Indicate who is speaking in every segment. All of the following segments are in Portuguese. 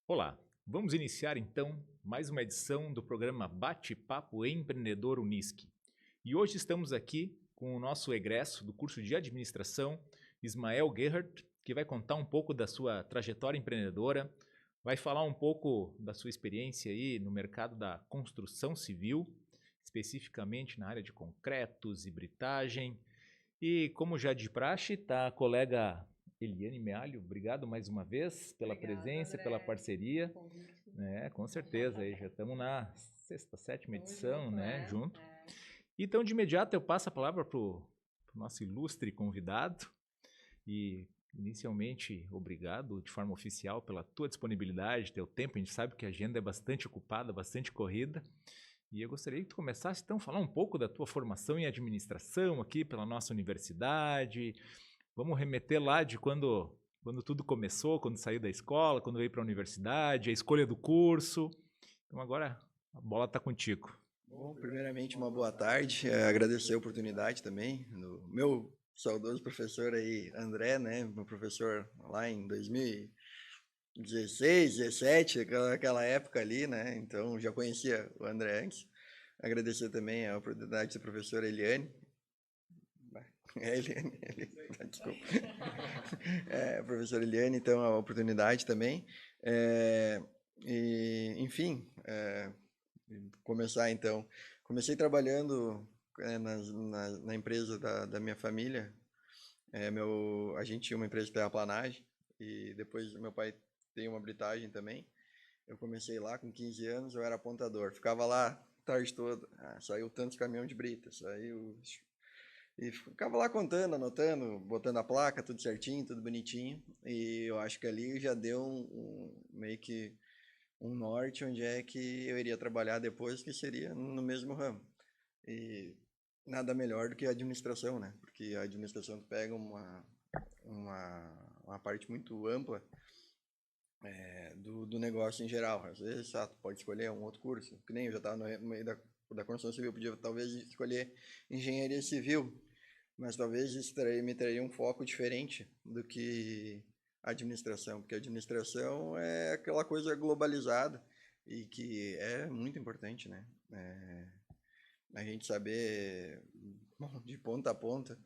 Speaker 1: Olá, vamos iniciar então mais uma edição do programa Bate-Papo Empreendedor Unisc. E hoje estamos aqui com o nosso egresso do curso de Administração, Ismael Gerhardt, que vai contar um pouco da sua trajetória empreendedora, vai falar um pouco da sua experiência aí no mercado da construção civil, especificamente na área de concretos e britagem. E como já de praxe, está a colega Eliane Mealho, obrigado mais uma vez pela presença,
Speaker 2: André,
Speaker 1: pela parceria.
Speaker 2: convite.
Speaker 1: Com certeza, aí já estamos na sexta, sétima edição,
Speaker 2: Junto,
Speaker 1: né? Junto. Então, de imediato, eu passo a palavra para o nosso ilustre convidado. E, inicialmente, obrigado de forma oficial pela tua disponibilidade, teu tempo. A gente sabe que a agenda é bastante ocupada, bastante corrida. E eu gostaria que tu começasse, então, a falar um pouco da tua formação em administração aqui pela nossa universidade. Vamos remeter lá de quando tudo começou, quando saiu da escola, quando veio para a universidade, a escolha do curso. Então, agora a bola está contigo.
Speaker 3: Bom, primeiramente, uma boa tarde. Agradecer a oportunidade também do meu saudoso professor aí, André, né? Meu professor lá em 2016, 17, aquela época ali, né? Então, já conhecia o André antes. Agradecer também a oportunidade da professora Eliane. Eliane, desculpa. A professora Eliane, então, a oportunidade também. Enfim, começar então. Comecei trabalhando na empresa da minha família. A gente tinha uma empresa de terraplanagem e depois meu pai tem uma britagem também. Eu comecei lá com 15 anos, eu era apontador. Ficava lá a tarde toda. Saiu tantos caminhões de brita, saiu... E ficava lá contando, anotando, botando a placa, tudo certinho, tudo bonitinho. E eu acho que ali já deu meio que um norte onde é que eu iria trabalhar depois, que seria no mesmo ramo. E nada melhor do que a administração, né? Porque a administração pega uma parte muito ampla do negócio em geral. Às vezes, tu pode escolher um outro curso, que nem eu já estava no meio da construção civil, podia talvez escolher engenharia civil, mas talvez isso me traria um foco diferente do que a administração, porque a administração é aquela coisa globalizada e que é muito importante, né? A gente saber, bom, de ponta a ponta.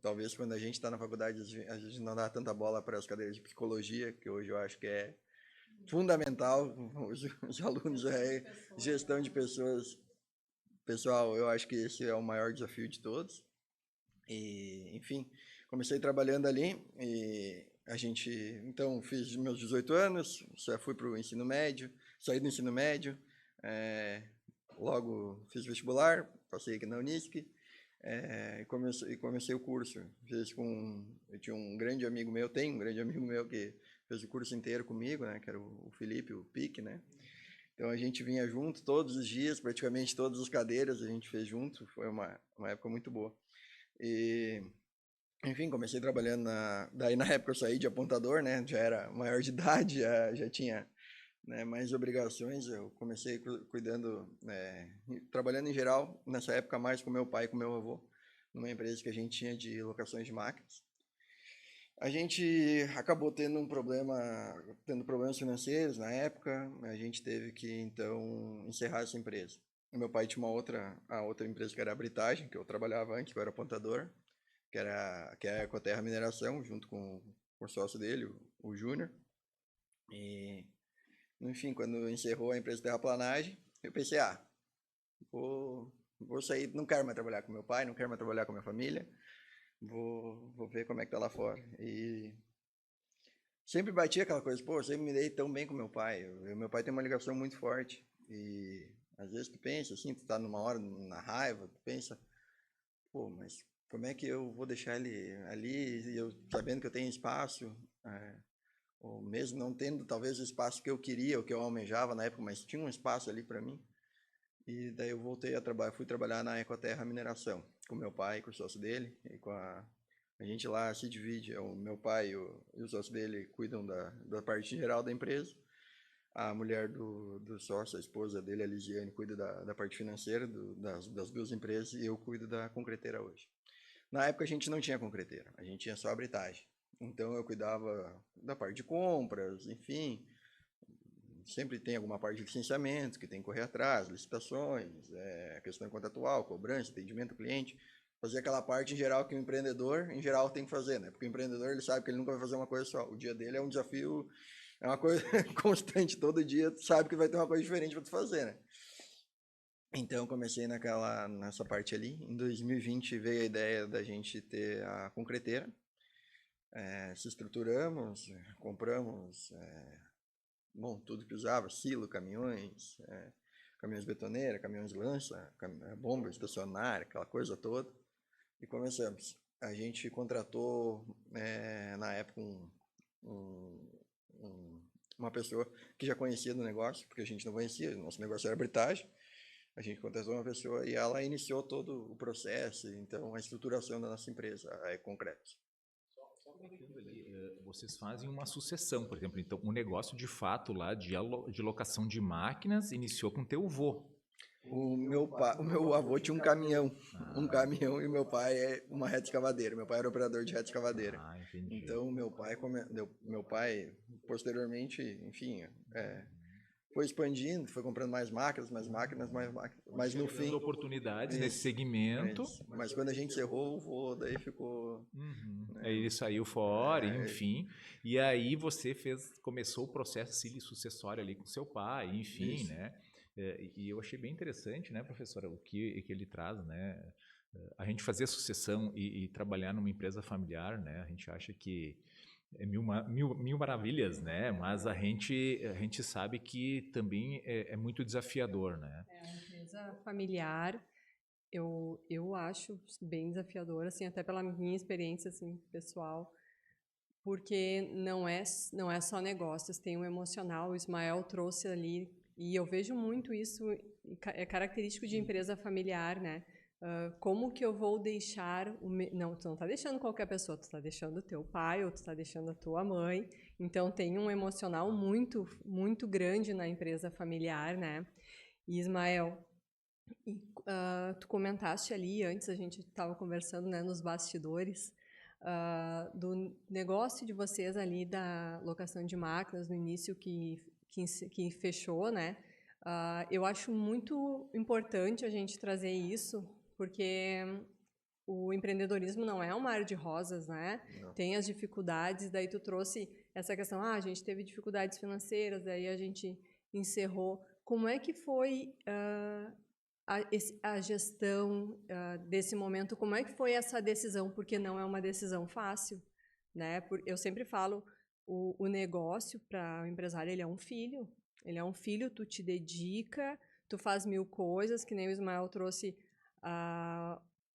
Speaker 3: Talvez quando a gente está na faculdade a gente não dá tanta bola para as cadeiras de psicologia, que hoje eu acho que é fundamental. Os alunos gestão de pessoas. Pessoal, eu acho que esse é o maior desafio de todos. E, enfim, comecei trabalhando ali e então, fiz meus 18 anos, já fui para o ensino médio, saí do ensino médio, logo fiz vestibular, passei aqui na Unisc, e comecei o curso. Eu tinha um grande amigo meu, tem um grande amigo meu que fez o curso inteiro comigo, né, que era o Felipe, o Pique, né? Então a gente vinha junto todos os dias, praticamente todas as cadeiras a gente fez junto, foi uma época muito boa. E, enfim, comecei trabalhando daí na época eu saí de apontador, né? Já era maior de idade, já tinha, né, mais obrigações. Eu comecei cuidando, trabalhando em geral, nessa época mais com meu pai e com meu avô, numa empresa que a gente tinha de locações de máquinas. A gente acabou tendo problemas financeiros na época, a gente teve que, então, encerrar essa empresa. O meu pai tinha a outra empresa que era a Britagem, que eu trabalhava antes, que eu era apontador, que é a Ecoterra Mineração, junto com o sócio dele, o Júnior. E, enfim, quando encerrou a empresa de terraplanagem, eu pensei, vou sair, não quero mais trabalhar com meu pai, não quero mais trabalhar com minha família, vou ver como é que tá lá fora. E sempre batia aquela coisa, eu sempre me dei tão bem com meu pai. Meu pai tem uma ligação muito forte. E às vezes tu pensa assim, tu tá numa hora na raiva, tu pensa, mas como é que eu vou deixar ele ali, eu sabendo que eu tenho espaço, ou mesmo não tendo talvez o espaço que eu queria, o que eu almejava na época, mas tinha um espaço ali para mim. E daí eu voltei a trabalhar, fui trabalhar na Ecoterra Mineração, com meu pai, com o sócio dele, e a gente lá se divide, o meu pai e o sócio dele cuidam da parte geral da empresa, a mulher do sócio, a esposa dele, a Lisiane, cuida da parte financeira das duas empresas, e eu cuido da concreteira hoje. Na época a gente não tinha concreteira, a gente tinha só a britagem. Então eu cuidava da parte de compras, enfim, sempre tem alguma parte de licenciamento que tem que correr atrás, licitações, questão contratual, cobrança, atendimento ao cliente, fazer aquela parte em geral que o empreendedor, em geral, tem que fazer, né? Porque o empreendedor, ele sabe que ele nunca vai fazer uma coisa só. O dia dele é um desafio, é uma coisa constante, todo dia tu sabe que vai ter uma coisa diferente para tu fazer, né? Então, comecei nessa parte ali. Em 2020 veio a ideia da gente ter a concreteira. Se estruturamos, compramos, bom, tudo que usava, silo, caminhões, caminhões betoneira, caminhões lança, bomba estacionária, aquela coisa toda. E começamos. A gente contratou, na época, uma pessoa que já conhecia do negócio, porque a gente não conhecia, nosso negócio era britagem. A gente contratou uma pessoa e ela iniciou todo o processo, então a estruturação da nossa empresa, a Concreto.
Speaker 1: Vocês fazem uma sucessão, por exemplo, então o negócio de fato lá de locação de máquinas iniciou com teu avô.
Speaker 3: O meu avô tinha um caminhão, e o meu pai é uma reta escavadeira. Meu pai era operador de reta escavadeira.
Speaker 1: Entendi.
Speaker 3: Então meu pai posteriormente, enfim, foi expandindo, foi comprando mais máquinas, mas no fim
Speaker 1: oportunidades nesse segmento.
Speaker 3: Mas quando a gente encerrou, o vô daí ficou.
Speaker 1: Aí ele saiu fora, enfim. E aí você começou o processo sucessório ali com seu pai, enfim, isso, né? E eu achei bem interessante, né, professora, o que ele traz, né? A gente fazer a sucessão e trabalhar numa empresa familiar, né? A gente acha que é mil maravilhas, né? Mas a gente sabe que também é muito desafiador, né?
Speaker 2: A empresa familiar, eu acho bem desafiador, assim, até pela minha experiência, assim, pessoal, porque não é só negócios, tem o emocional. O Ismael trouxe ali, e eu vejo muito isso, é característico de empresa familiar, né? Como que eu vou deixar não, tu não está deixando qualquer pessoa, tu está deixando o teu pai ou tu está deixando a tua mãe. Então tem um emocional muito, muito grande na empresa familiar, né? E Ismael, tu comentaste ali antes, a gente estava conversando, né, nos bastidores, do negócio de vocês ali da locação de máquinas no início que fechou, né? Eu acho muito importante a gente trazer isso, porque o empreendedorismo não é um mar de rosas, né?
Speaker 3: Não.
Speaker 2: Tem as dificuldades, daí tu trouxe essa questão, a gente teve dificuldades financeiras, daí a gente encerrou. Como é que foi a gestão desse momento? Como é que foi essa decisão? Porque não é uma decisão fácil, né? Eu sempre falo, o negócio para o empresário, ele é um filho. Ele é um filho, tu te dedica, tu faz mil coisas, que nem o Ismael trouxe.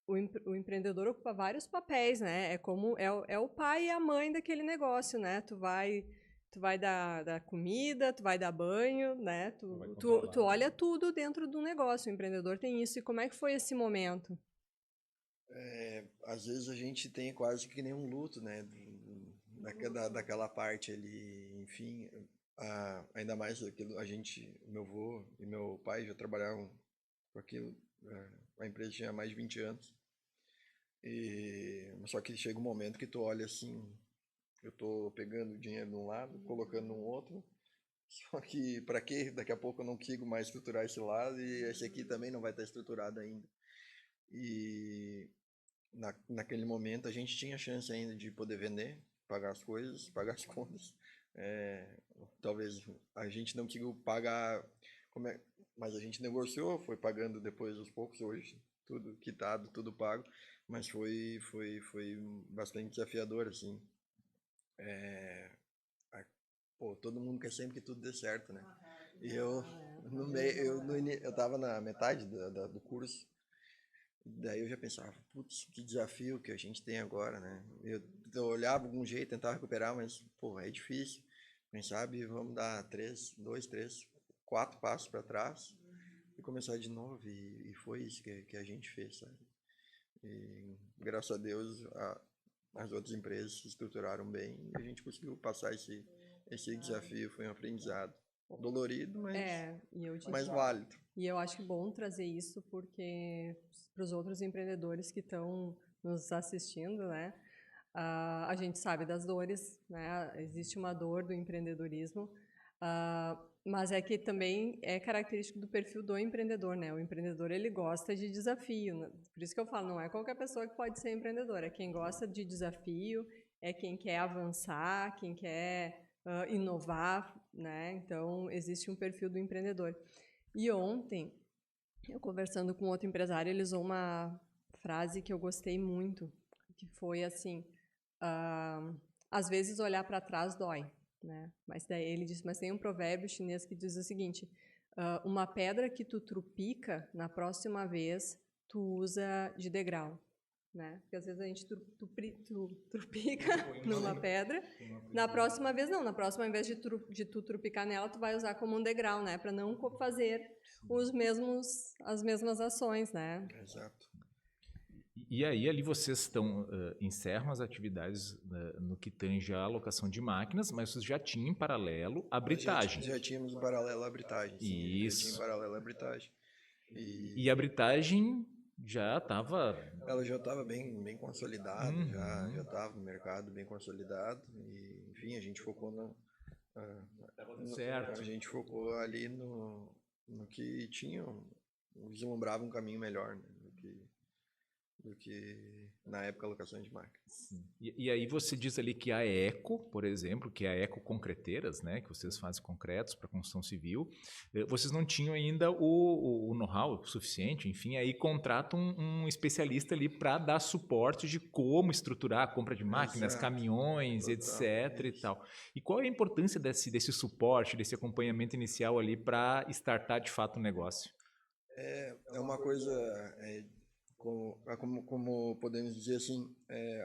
Speaker 2: O empreendedor ocupa vários papéis, né? É como é o pai e a mãe daquele negócio, né? Tu vai dar comida, tu vai dar banho, né? Tu olha tudo dentro do negócio. O empreendedor tem isso. E como é que foi esse momento?
Speaker 3: Às vezes a gente tem quase que nem um luto, né? Daquela parte ali, enfim. Ainda mais aquilo, o meu avô e meu pai já trabalhavam com aquilo. A empresa tinha mais de 20 anos. Só que chega um momento que tu olha assim, eu tô pegando dinheiro de um lado, colocando no outro, só que para quê? Daqui a pouco eu não consigo mais estruturar esse lado e esse aqui também não vai estar estruturado ainda. E naquele momento a gente tinha chance ainda de poder vender, pagar as coisas, pagar as contas. Talvez a gente não conseguiu pagar, mas a gente negociou, foi pagando depois aos poucos, hoje tudo quitado, tudo pago, mas foi bastante desafiador, assim. Todo mundo quer sempre que tudo dê certo, né? E eu tava na metade do curso, daí eu já pensava, putz, que desafio que a gente tem agora, né? Eu olhava de algum jeito, tentava recuperar, mas, é difícil. Quem sabe vamos dar 4 passos para trás e começar de novo. E foi isso que a gente fez, sabe? E graças a Deus as outras empresas se estruturaram bem e a gente conseguiu passar esse desafio. Foi um aprendizado dolorido, mas válido.
Speaker 2: E eu acho bom trazer isso para os outros empreendedores que estão nos assistindo, né? A a gente sabe das dores, né? Existe uma dor do empreendedorismo, mas é que também é característico do perfil do empreendedor, né? O empreendedor, ele gosta de desafio, né? Por isso que eu falo, não é qualquer pessoa que pode ser empreendedor, é quem gosta de desafio, é quem quer avançar, quem quer inovar, né? Então, existe um perfil do empreendedor. E ontem, eu conversando com outro empresário, ele usou uma frase que eu gostei muito, que foi assim, às vezes olhar para trás dói, né? Mas daí ele disse, mas tem um provérbio chinês que diz o seguinte, uma pedra que tu trupica, na próxima vez, tu usa de degrau, né? Porque às vezes a gente trupica numa pedra, na próxima vez não, na próxima, ao invés de tu trupicar nela, tu vai usar como um degrau, né? Para não fazer as mesmas ações, né?
Speaker 3: Exato.
Speaker 1: E aí, ali vocês encerram as atividades no que tange a alocação de máquinas, mas vocês já tinham em paralelo a britagem.
Speaker 3: Já tínhamos em paralelo a britagem, sim.
Speaker 1: Isso.
Speaker 3: Já tinha em paralelo a britagem.
Speaker 1: E a britagem já estava...
Speaker 3: Ela já estava bem consolidada,
Speaker 1: Uhum.
Speaker 3: já estava no mercado bem consolidado. E, enfim, a gente focou
Speaker 1: Certo.
Speaker 3: A gente focou ali no que tinha, vislumbrava um caminho melhor, né, do que na época a alocação de máquinas.
Speaker 1: E aí você diz ali que a Eco, por exemplo, que é a Eco Concreteiras, né, que vocês fazem concretos para construção civil, vocês não tinham ainda o know-how suficiente, enfim, aí contratam um especialista ali para dar suporte de como estruturar a compra de máquinas,
Speaker 3: Exato.
Speaker 1: caminhões, etc. e tal. E qual é a importância desse suporte, desse acompanhamento inicial ali para startar de fato o negócio?
Speaker 3: É uma coisa... Como podemos dizer assim,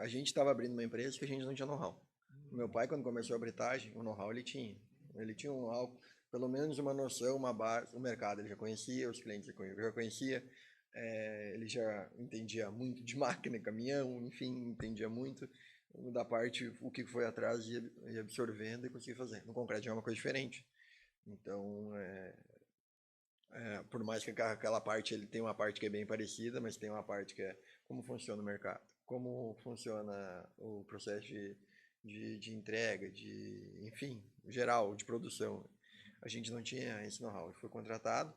Speaker 3: a gente estava abrindo uma empresa que a gente não tinha know-how. O meu pai, quando começou a britagem, o know-how ele tinha. Ele tinha um know-how, pelo menos uma noção, uma base, o mercado ele já conhecia, os clientes ele já conhecia, ele já entendia muito de máquina, caminhão, enfim, entendia muito da parte, o que foi atrás e absorvendo e conseguia fazer. No concreto já é uma coisa diferente. Então, por mais que aquela parte, ele tem uma parte que é bem parecida, mas tem uma parte que é como funciona o mercado, como funciona o processo de entrega, enfim, geral, de produção. A gente não tinha esse know-how. Foi contratado,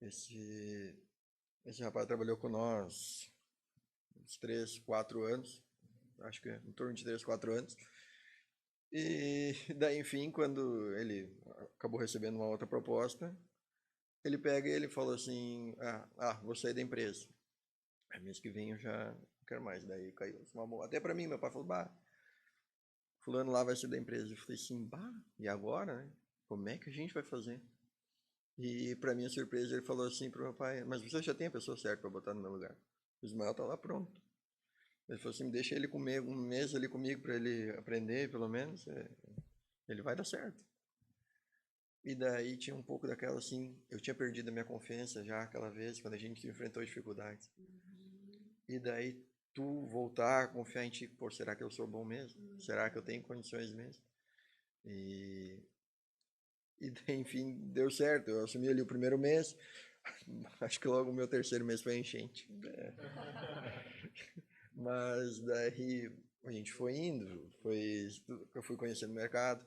Speaker 3: esse rapaz trabalhou com nós uns 3, 4 anos, acho que em torno de 3, 4 anos. E daí, enfim, quando ele acabou recebendo uma outra proposta, ele pega e ele falou assim, vou sair da empresa. Mês que vem eu já não quero mais. Daí caiu uma mão. Até pra mim, meu pai falou, fulano lá vai sair da empresa. Eu falei assim, e agora, né? Como é que a gente vai fazer? E pra minha surpresa, ele falou assim pro meu pai, mas você já tem a pessoa certa pra botar no meu lugar. O Ismael tá lá pronto. Ele falou assim, deixa ele comer um mês ali comigo pra ele aprender, pelo menos. Ele vai dar certo. E daí tinha um pouco daquela assim, eu tinha perdido a minha confiança já aquela vez, quando a gente enfrentou dificuldades. E daí tu voltar a confiar em ti, será que eu sou bom mesmo? Será que eu tenho condições mesmo? E daí, enfim, deu certo, eu assumi ali o primeiro mês, acho que logo o meu terceiro mês foi enchente. Mas daí a gente foi indo, eu fui conhecendo o mercado.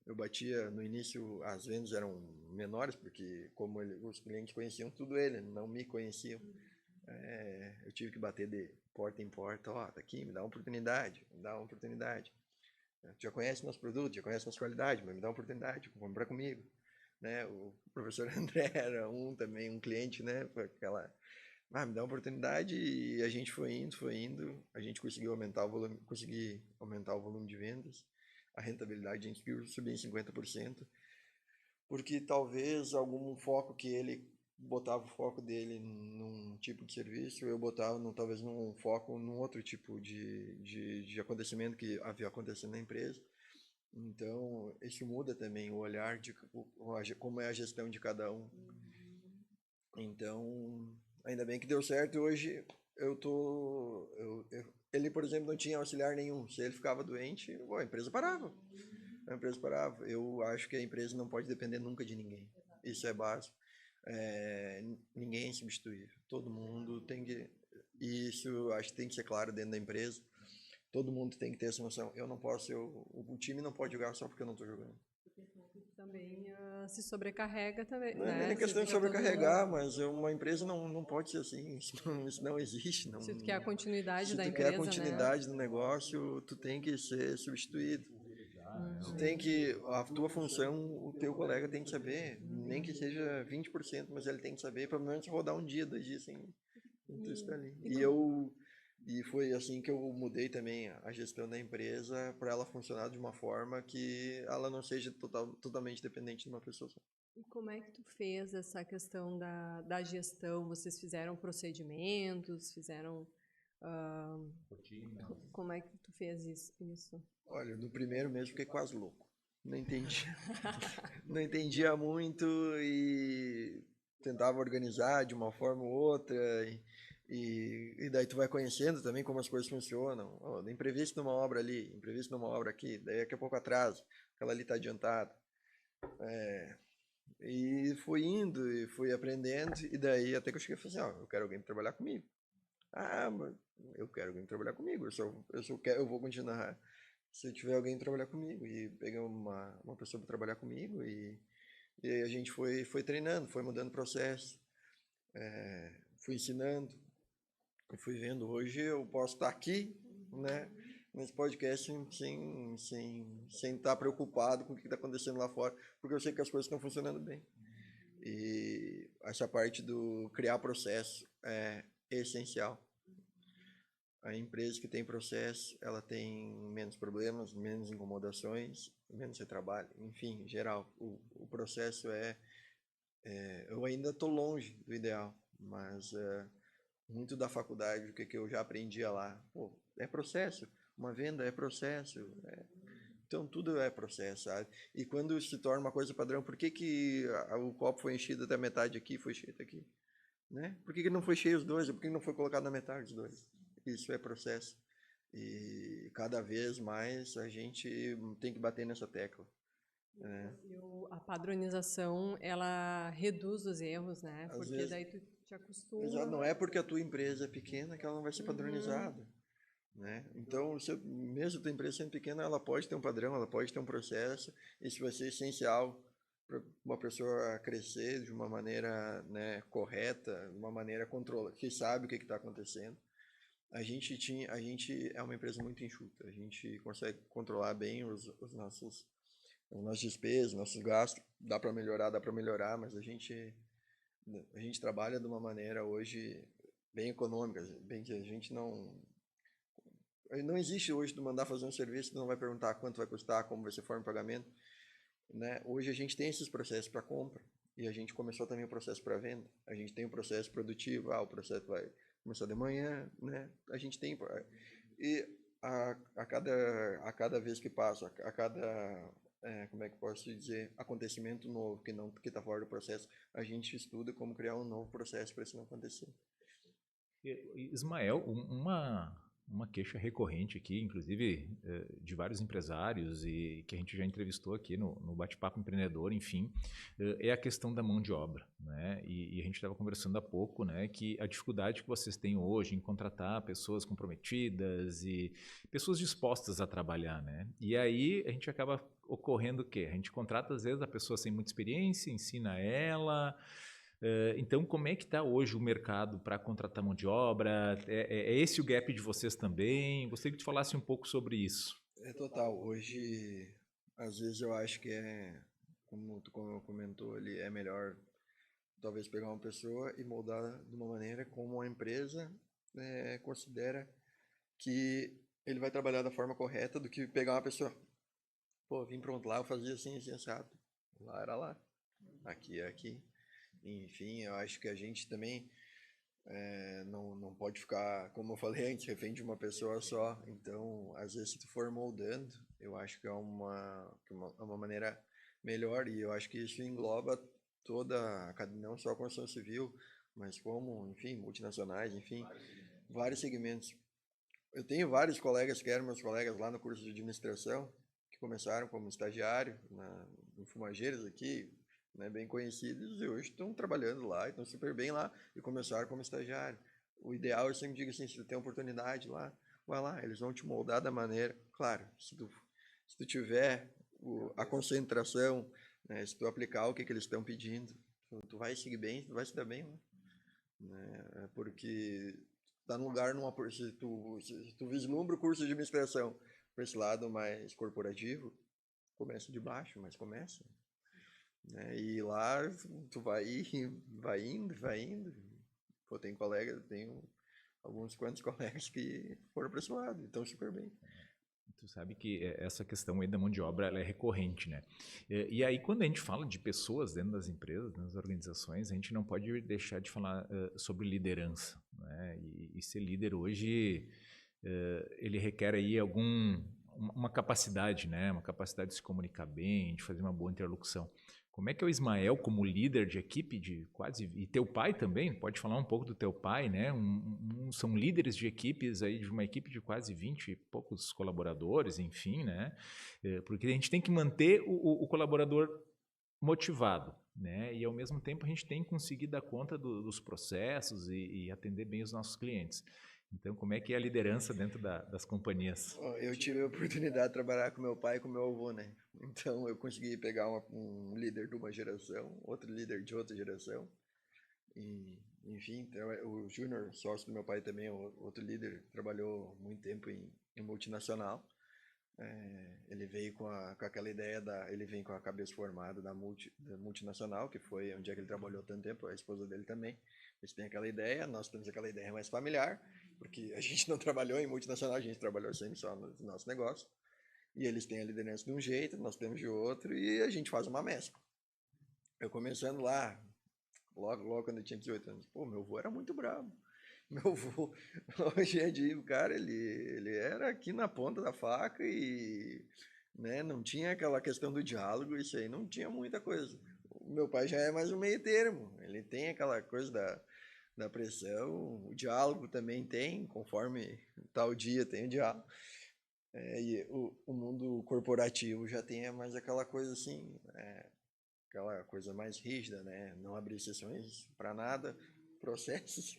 Speaker 3: Eu batia no início, as vendas eram menores, porque como os clientes conheciam tudo ele, não me conheciam. Eu tive que bater de porta em porta, tá aqui, me dá uma oportunidade, Tu já conhece nosso produto, já conhece nossa qualidade, mas me dá uma oportunidade, compra comigo. Né? O professor André era também um cliente, né? Aquela, me dá uma oportunidade, e a gente foi indo, a gente conseguiu aumentar o volume de vendas. A rentabilidade a gente conseguiu subir em 50%, porque talvez algum foco que ele botava o foco dele num tipo de serviço, eu botava talvez num foco num outro tipo de acontecimento que havia acontecendo na empresa. Então, isso muda também o olhar de como é a gestão de cada um. Então, ainda bem que deu certo. Hoje ele, por exemplo, não tinha auxiliar nenhum. Se ele ficava doente, a empresa parava. Eu acho que a empresa não pode depender nunca de ninguém. Isso é básico. Ninguém é substituível. Todo mundo tem que... Isso acho que tem que ser claro dentro da empresa. Todo mundo tem que ter essa noção. Eu não posso, o time não pode jogar só porque eu não estou jogando.
Speaker 2: Também se sobrecarrega também,
Speaker 3: Não é
Speaker 2: né?
Speaker 3: nem
Speaker 2: Se
Speaker 3: questão de
Speaker 2: fica todo
Speaker 3: sobrecarregar,
Speaker 2: mundo-
Speaker 3: mas uma empresa não pode ser assim. Isso não existe. Não,
Speaker 2: Se tu quer a continuidade
Speaker 3: se
Speaker 2: da
Speaker 3: tu quer a
Speaker 2: empresa, né?
Speaker 3: continuidade do negócio, tu tem que ser substituído. Tu
Speaker 2: Uhum.
Speaker 3: tem que, a tua função, o teu colega tem que saber, nem que seja 20%, mas ele tem que saber, pelo menos rodar um dia, 2 dias sem tu estar ali. E foi assim que eu mudei também a gestão da empresa para ela funcionar de uma forma que ela não seja totalmente dependente de uma pessoa só.
Speaker 2: E como é que tu fez essa questão da gestão? Vocês fizeram procedimentos, fizeram... ah, como é que tu fez isso?
Speaker 3: Olha, no primeiro mês fiquei quase louco. Não entendi. Não entendia muito e tentava organizar de uma forma ou outra. E daí tu vai conhecendo também como as coisas funcionam. Oh, imprevisto numa obra ali, imprevisto numa obra aqui, daí daqui a pouco atrasa, aquela ali está adiantada. E fui indo e fui aprendendo, e daí até que eu cheguei e falei assim, ó, eu quero alguém para trabalhar comigo. Ah, mas eu quero alguém para trabalhar comigo, eu vou continuar se tiver alguém pra trabalhar comigo. E peguei uma pessoa para trabalhar comigo e aí a gente foi treinando, foi mudando o processo, fui ensinando, e fui vendo. Hoje eu posso estar aqui, né, nesse podcast sem estar preocupado com o que está acontecendo lá fora, porque eu sei que as coisas estão funcionando bem. E essa parte do criar processo é essencial. A empresa que tem processo, ela tem menos problemas, menos incomodações, menos retrabalho, enfim, em geral. O processo eu ainda estou longe do ideal, mas muito da faculdade, o que eu já aprendia lá, pô, é processo, uma venda é processo, então tudo é processo, sabe? E quando se torna uma coisa padrão, por que o copo foi enchido até a metade aqui, foi cheio até aqui? Né? Por que não foi cheio os dois? Por que não foi colocado na metade os dois? Isso é processo. E cada vez mais a gente tem que bater nessa tecla. Né?
Speaker 2: A padronização, ela reduz os erros, né?
Speaker 3: Às
Speaker 2: Porque
Speaker 3: vezes,
Speaker 2: daí tu te acostuma.
Speaker 3: não é porque a tua empresa é pequena que ela não vai ser padronizada. Né? Então, mesmo a tua empresa sendo pequena, ela pode ter um padrão, ela pode ter um processo, isso vai ser essencial para uma pessoa crescer de uma maneira, né, correta, de uma maneira controlada, que sabe o que está acontecendo. A gente é uma empresa muito enxuta, a gente consegue controlar bem as nossas despesas, nossos gastos, dá para melhorar, mas a gente trabalha de uma maneira hoje bem econômica, bem que a gente não existe hoje tu mandar fazer um serviço, tu não vai perguntar quanto vai custar, como vai ser a forma de pagamento. Né? Hoje a gente tem esses processos para compra e a gente começou também o processo para venda. A gente tem o processo produtivo, o processo vai começar de manhã, né? A gente tem e a cada vez que passa, a cada como é que posso dizer, acontecimento novo que está fora do processo, a gente estuda como criar um novo processo para isso não acontecer.
Speaker 1: Ismael, uma queixa recorrente aqui, inclusive de vários empresários e que a gente já entrevistou aqui no Bate-Papo Empreendedor, enfim, é a questão da mão de obra, né? E a gente estava conversando há pouco, né, que a dificuldade que vocês têm hoje em contratar pessoas comprometidas e pessoas dispostas a trabalhar, né? E aí a gente acaba ocorrendo o quê? A gente contrata às vezes a pessoa sem muita experiência, ensina ela. Então, como é que está hoje o mercado para contratar mão de obra? É esse o gap de vocês também? Gostaria que tu falasse um pouco sobre isso.
Speaker 3: É total. Hoje, às vezes eu acho que como tu comentou ali, é melhor talvez pegar uma pessoa e moldar de uma maneira como a empresa considera que ele vai trabalhar da forma correta do que pegar uma pessoa. Pô, vim pronto lá, eu fazia assim, assado. Lá era lá. Aqui é aqui. Enfim, eu acho que a gente também não pode ficar, como eu falei antes, refém de uma pessoa só. Então, às vezes, se tu for moldando, eu acho que é uma maneira melhor. E eu acho que isso engloba não só a construção civil, mas como, enfim, multinacionais, enfim, vários segmentos. Eu tenho vários colegas que eram meus colegas lá no curso de administração, que começaram como estagiário no Fumageiros aqui, né, bem conhecidos, e hoje estão trabalhando lá, estão super bem lá, e começaram como estagiário. O ideal, eu sempre digo assim, se tu tem oportunidade lá, vai lá, eles vão te moldar da maneira, claro, se tu tiver a concentração, né, se tu aplicar o que eles estão pedindo, tu vai seguir bem, tu vai se dar bem, né? Porque tá no lugar, se tu vislumbra o curso de administração para esse lado mais corporativo, começa de baixo, mas começa, né? E lá tu vai indo. Pô, tenho alguns quantos colegas que foram para esse lado, então super bem.
Speaker 1: Tu sabe que essa questão aí da mão de obra ela é recorrente, né? E aí, quando a gente fala de pessoas dentro das empresas, nas organizações, a gente não pode deixar de falar sobre liderança, né? E ser líder hoje, ele requer aí uma capacidade, né? Uma capacidade de se comunicar bem, de fazer uma boa interlocução. Como é que é o Ismael como líder de equipe e teu pai também? Pode falar um pouco do teu pai, né? São líderes de equipes aí, de uma equipe de quase 20 e poucos colaboradores, enfim, né? Porque a gente tem que manter o colaborador motivado, né? E ao mesmo tempo a gente tem que conseguir dar conta dos processos e atender bem os nossos clientes. Então, como é que é a liderança dentro das companhias?
Speaker 3: Eu tive a oportunidade de trabalhar com meu pai e com meu avô, né? Então, eu consegui pegar um líder de uma geração, outro líder de outra geração. E, enfim, o Júnior, sócio do meu pai também, outro líder, trabalhou muito tempo em multinacional. Ele veio com aquela ideia ele vem com a cabeça formada da multinacional, que foi onde é que ele trabalhou tanto tempo, a esposa dele também. Eles têm aquela ideia, nós temos aquela ideia mais familiar, porque a gente não trabalhou em multinacional, a gente trabalhou sempre só no nosso negócio. E eles têm a liderança de um jeito, nós temos de outro, e a gente faz uma mescla. Eu começando lá, logo quando eu tinha 18 anos, pô, meu avô era muito bravo. Meu avô, hoje em dia, o cara, ele era aqui na ponta da faca e, né, não tinha aquela questão do diálogo, isso aí não tinha muita coisa. O meu pai já é mais um meio termo, ele tem aquela coisa da pressão, o diálogo também tem, conforme tal dia tem o diálogo. E o mundo corporativo já tem mais aquela coisa assim, aquela coisa mais rígida, né? Não abrir exceções para nada, processos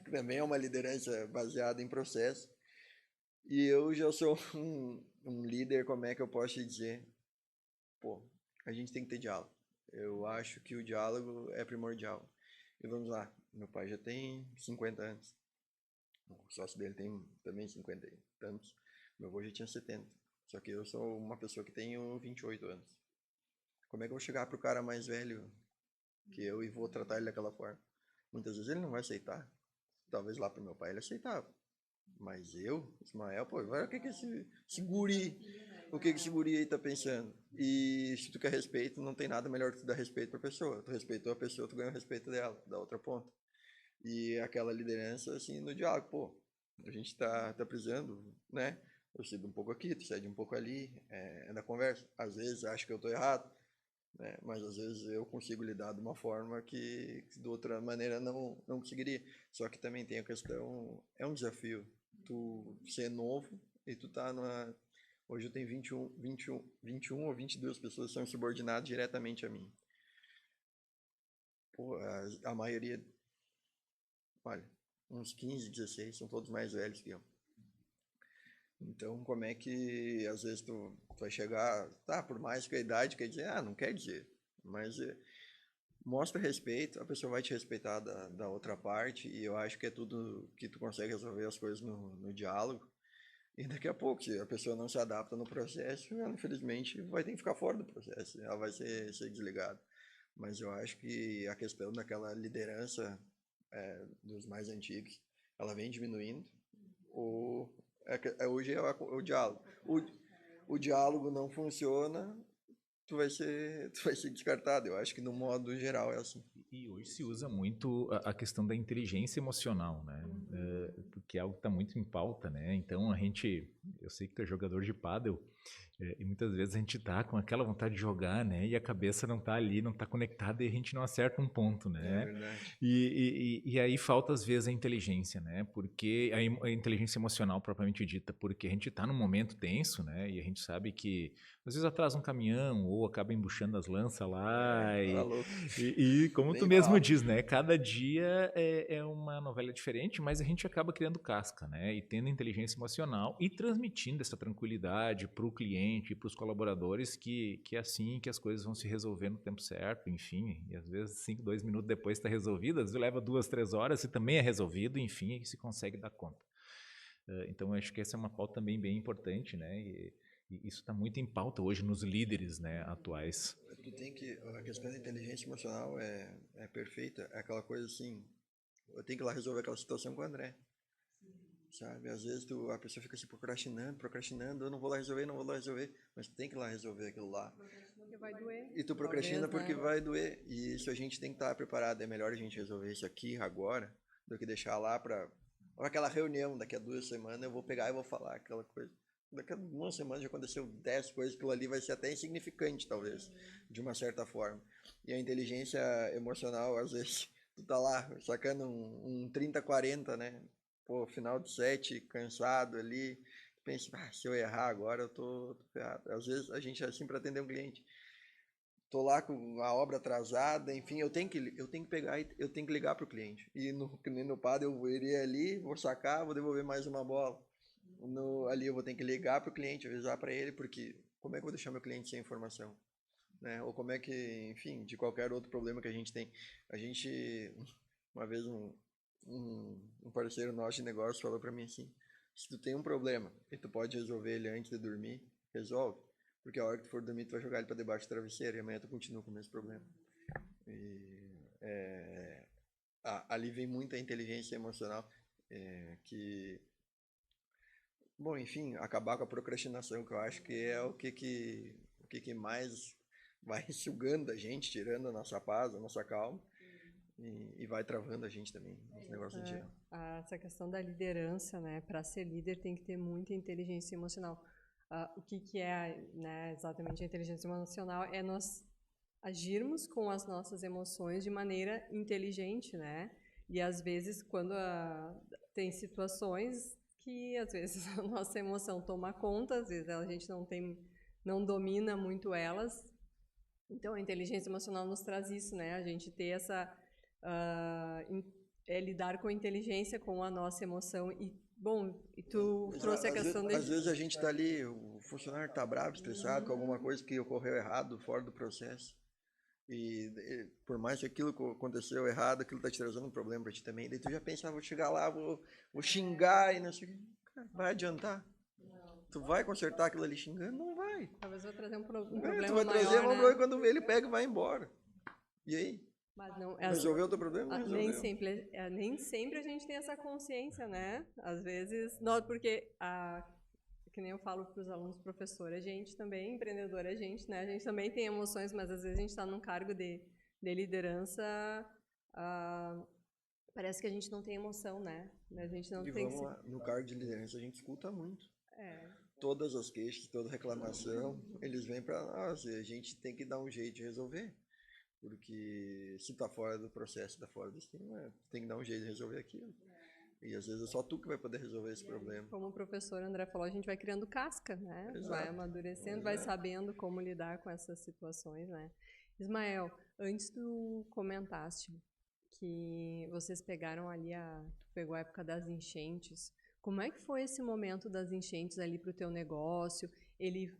Speaker 3: também é uma liderança baseada em processo. E eu já sou um líder, como é que eu posso te dizer? Pô, a gente tem que ter diálogo. Eu acho que o diálogo é primordial. E vamos lá, meu pai já tem 50 anos. O sócio dele tem também 50 e tantos. Meu avô já tinha 70. Só que eu sou uma pessoa que tenho 28 anos. Como é que eu vou chegar pro cara mais velho que eu e vou tratar ele daquela forma? Muitas vezes ele não vai aceitar. Talvez lá pro meu pai ele aceitava. Mas eu, Ismael, pô, agora o que esse guri, o que esse guri aí tá pensando? E se tu quer respeito, não tem nada melhor que tu dar respeito pra pessoa. Tu respeitou a pessoa, tu ganha o respeito dela, da outra ponta. E aquela liderança, assim, no diálogo, pô, a gente tá precisando, né? Eu cedo um pouco aqui, tu cede um pouco ali, é da conversa. Às vezes acho que eu tô errado, né? Mas às vezes eu consigo lidar de uma forma que de outra maneira não conseguiria. Só que também tem a questão, é um desafio. Tu ser novo e tu tá hoje eu tenho 21 ou 22 pessoas que são subordinadas diretamente a mim. Pô, a maioria, olha, uns 15, 16, são todos mais velhos que eu. Então, como é que às vezes tu vai chegar, tá, por mais que a idade quer dizer, não quer dizer, mas mostra respeito, a pessoa vai te respeitar da outra parte, e eu acho que é tudo que tu consegue resolver as coisas no diálogo. E daqui a pouco, se a pessoa não se adapta no processo, ela infelizmente vai ter que ficar fora do processo, ela vai ser desligada. Mas eu acho que a questão daquela liderança dos mais antigos, ela vem diminuindo. Hoje é o diálogo. O diálogo não funciona, tu vai ser descartado. Eu acho que no modo geral é assim.
Speaker 1: E hoje se usa muito a questão da inteligência emocional, né? Porque é algo que está muito em pauta, né? Então eu sei que tu é jogador de pádel, e muitas vezes a gente tá com aquela vontade de jogar, né? E a cabeça não tá ali, não tá conectada e a gente não acerta um ponto,
Speaker 3: É
Speaker 1: né?
Speaker 3: verdade.
Speaker 1: E aí falta às vezes a inteligência, né? Porque a inteligência emocional propriamente dita, porque a gente tá num momento tenso, né? E a gente sabe que às vezes atrasa um caminhão ou acaba embuchando as lanças lá
Speaker 3: Tá louco.
Speaker 1: e como tu
Speaker 3: Nem
Speaker 1: mesmo
Speaker 3: fala.
Speaker 1: diz, né? Cada dia é uma novela diferente, mas a gente acaba criando casca, né? E tendo inteligência emocional e transmitindo essa tranquilidade para o cliente e para os colaboradores que é assim que as coisas vão se resolver no tempo certo, enfim. E às vezes 5, 2 minutos depois está resolvido, às vezes leva 2, 3 horas e também é resolvido, enfim, e se consegue dar conta. Então, eu acho que essa é uma pauta também bem importante, né? E isso está muito em pauta hoje nos líderes, né, atuais.
Speaker 3: Tu tem que, a questão da inteligência emocional é perfeita, é aquela coisa assim, eu tenho que ir lá resolver aquela situação com o André, sabe? Às vezes a pessoa fica se procrastinando, eu não vou lá resolver, mas tu tem que ir lá resolver aquilo lá.
Speaker 2: Porque vai doer.
Speaker 3: E tu procrastina
Speaker 2: Talvez,
Speaker 3: porque
Speaker 2: né?
Speaker 3: vai doer, e isso a gente tem que estar preparado, é melhor a gente resolver isso aqui, agora, do que deixar lá para aquela reunião, daqui a 2 semanas eu vou pegar e vou falar aquela coisa. Daqui a 1 semana já aconteceu 10 coisas, aquilo ali vai ser até insignificante, talvez, de uma certa forma. E a inteligência emocional, às vezes, tu tá lá, sacando um 30-40, né? Pô, final de set, cansado ali, pensa, se eu errar agora eu tô ferrado. Às vezes a gente é assim para atender um cliente. Tô lá com a obra atrasada, enfim, eu tenho que pegar e eu tenho que ligar pro cliente. E no PAD eu iria ali, vou sacar, vou devolver mais uma bola. Ali eu vou ter que ligar pro cliente, avisar para ele, porque como é que eu vou deixar meu cliente sem informação? Né? Ou como é que, enfim, de qualquer outro problema que a gente tem. A gente, uma vez um parceiro nosso de negócio falou para mim assim, se tu tem um problema e tu pode resolver ele antes de dormir, resolve. Porque a hora que tu for dormir, tu vai jogar ele para debaixo do travesseiro e amanhã tu continua com o mesmo problema. Ali vem muita inteligência emocional que, bom, enfim, acabar com a procrastinação, que eu acho que é o que mais vai sugando a gente, tirando a nossa paz, a nossa calma, e vai travando a gente também, nos negócios em geral.
Speaker 2: Essa questão da liderança, né? Para ser líder tem que ter muita inteligência emocional. O que é, né, exatamente a inteligência emocional? É nós agirmos com as nossas emoções de maneira inteligente, né? E às vezes quando tem situações que às vezes a nossa emoção toma conta, às vezes a gente não domina muito elas. Então a inteligência emocional nos traz isso, né? A gente ter essa lidar com inteligência com a nossa emoção e tu trouxe a questão
Speaker 3: Às vezes a gente está ali, o funcionário está bravo, estressado com alguma coisa que ocorreu errado, fora do processo. E por mais que aquilo aconteceu errado, aquilo está te trazendo um problema para ti também. Daí tu já pensa, vou chegar lá, vou xingar e não sei o que. Cara, vai adiantar? Tu vai consertar aquilo ali xingando? Não vai.
Speaker 2: Talvez vai trazer um problema
Speaker 3: Tu vai
Speaker 2: maior,
Speaker 3: trazer uma
Speaker 2: né?
Speaker 3: problema quando ele pega e vai embora. E aí?
Speaker 2: Mas não,
Speaker 3: Resolveu o teu problema? Não resolveu.
Speaker 2: nem sempre a gente tem essa consciência, né? Às vezes, porque que nem eu falo para os alunos, professor, a gente também, empreendedor, a gente, né? A gente também tem emoções, mas às vezes a gente está num cargo de liderança, parece que a gente não tem emoção, né? A gente não tem
Speaker 3: vamos lá, no cargo de liderança a gente escuta muito.
Speaker 2: É.
Speaker 3: Todas as queixas, toda reclamação, eles vêm para nós e a gente tem que dar um jeito de resolver. Porque se tá fora do processo, tá fora do esquema, tem que dar um jeito de resolver aquilo. E às vezes é só tu que vai poder resolver esse problema.
Speaker 2: Como o professor André falou, a gente vai criando casca, né?
Speaker 3: Exato.
Speaker 2: Vai amadurecendo, vai sabendo como lidar com essas situações, né? Ismael, antes tu comentaste que vocês pegaram ali tu pegou a época das enchentes. Como é que foi esse momento das enchentes ali para o teu negócio? Ele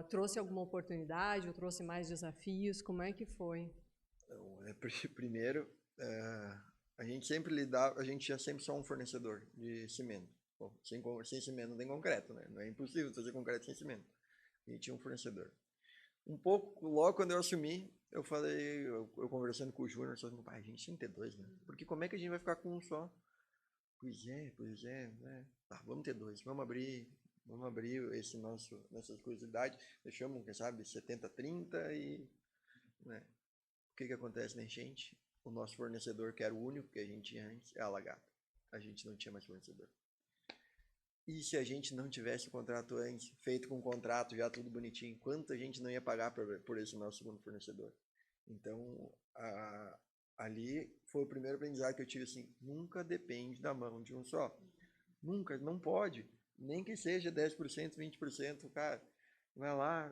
Speaker 2: trouxe alguma oportunidade ou trouxe mais desafios? Como é que foi?
Speaker 3: Então, primeiro, a gente tinha sempre só um fornecedor de cimento. Bom, sem cimento não tem concreto, né? Não é impossível fazer concreto sem cimento. A gente tinha um fornecedor. Logo quando eu assumi, eu falei, eu conversando com o Júnior, eu falei, a gente tem que ter 2, né? Porque como é que a gente vai ficar com um só? Pois é, né? Tá, vamos ter 2, vamos abrir nossa exclusividade, deixamos, quem sabe, 70-30 e, né? O que acontece na enchente? O nosso fornecedor, que era o único que a gente tinha antes, é a Lagata. A gente não tinha mais fornecedor. E se a gente não tivesse o contrato antes, feito com um contrato já tudo bonitinho, quanto a gente não ia pagar por esse nosso segundo fornecedor? Então, ali foi o primeiro aprendizado que eu tive, assim, nunca depende da mão de um só. Nunca, não pode. Nem que seja 10%, 20%, cara, vai lá,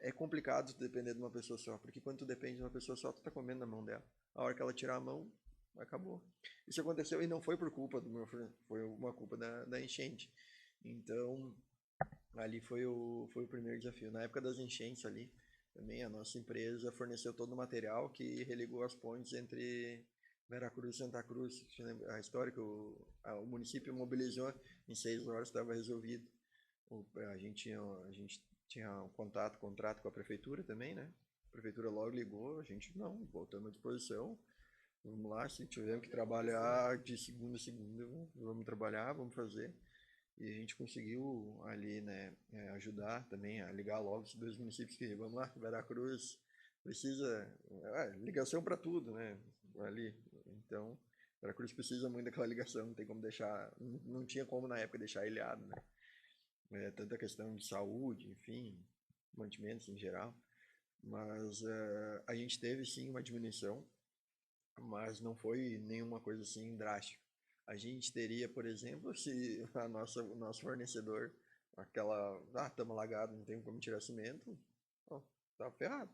Speaker 3: é complicado depender de uma pessoa só, porque quando tu depende de uma pessoa só, tu tá comendo na mão dela. A hora que ela tirar a mão, acabou. Isso aconteceu e não foi por culpa do meu fornecedor, foi uma culpa da enchente. Então, ali foi o primeiro desafio. Na época das enchentes ali, também a nossa empresa forneceu todo o material que religou as pontes entre Veracruz e Santa Cruz. A história que o município mobilizou em 6 horas, estava resolvido. A gente tinha um contrato com a prefeitura também, né? A prefeitura logo ligou, a gente não, voltamos à disposição. Vamos lá, se tivermos que trabalhar de segunda a segunda, vamos trabalhar, vamos fazer. E a gente conseguiu ali, né, ajudar também a ligar logo os 2 municípios que, vamos lá, Veracruz precisa, ligação para tudo, né, ali. Então, Veracruz precisa muito daquela ligação, não tem como deixar, não tinha como na época deixar ilhado, né. Tanta questão de saúde, enfim, mantimentos em geral. Mas a gente teve sim uma diminuição, mas não foi nenhuma coisa assim drástica. A gente teria, por exemplo, se o nosso fornecedor, estamos lagados, não tem como tirar cimento, tá ferrado.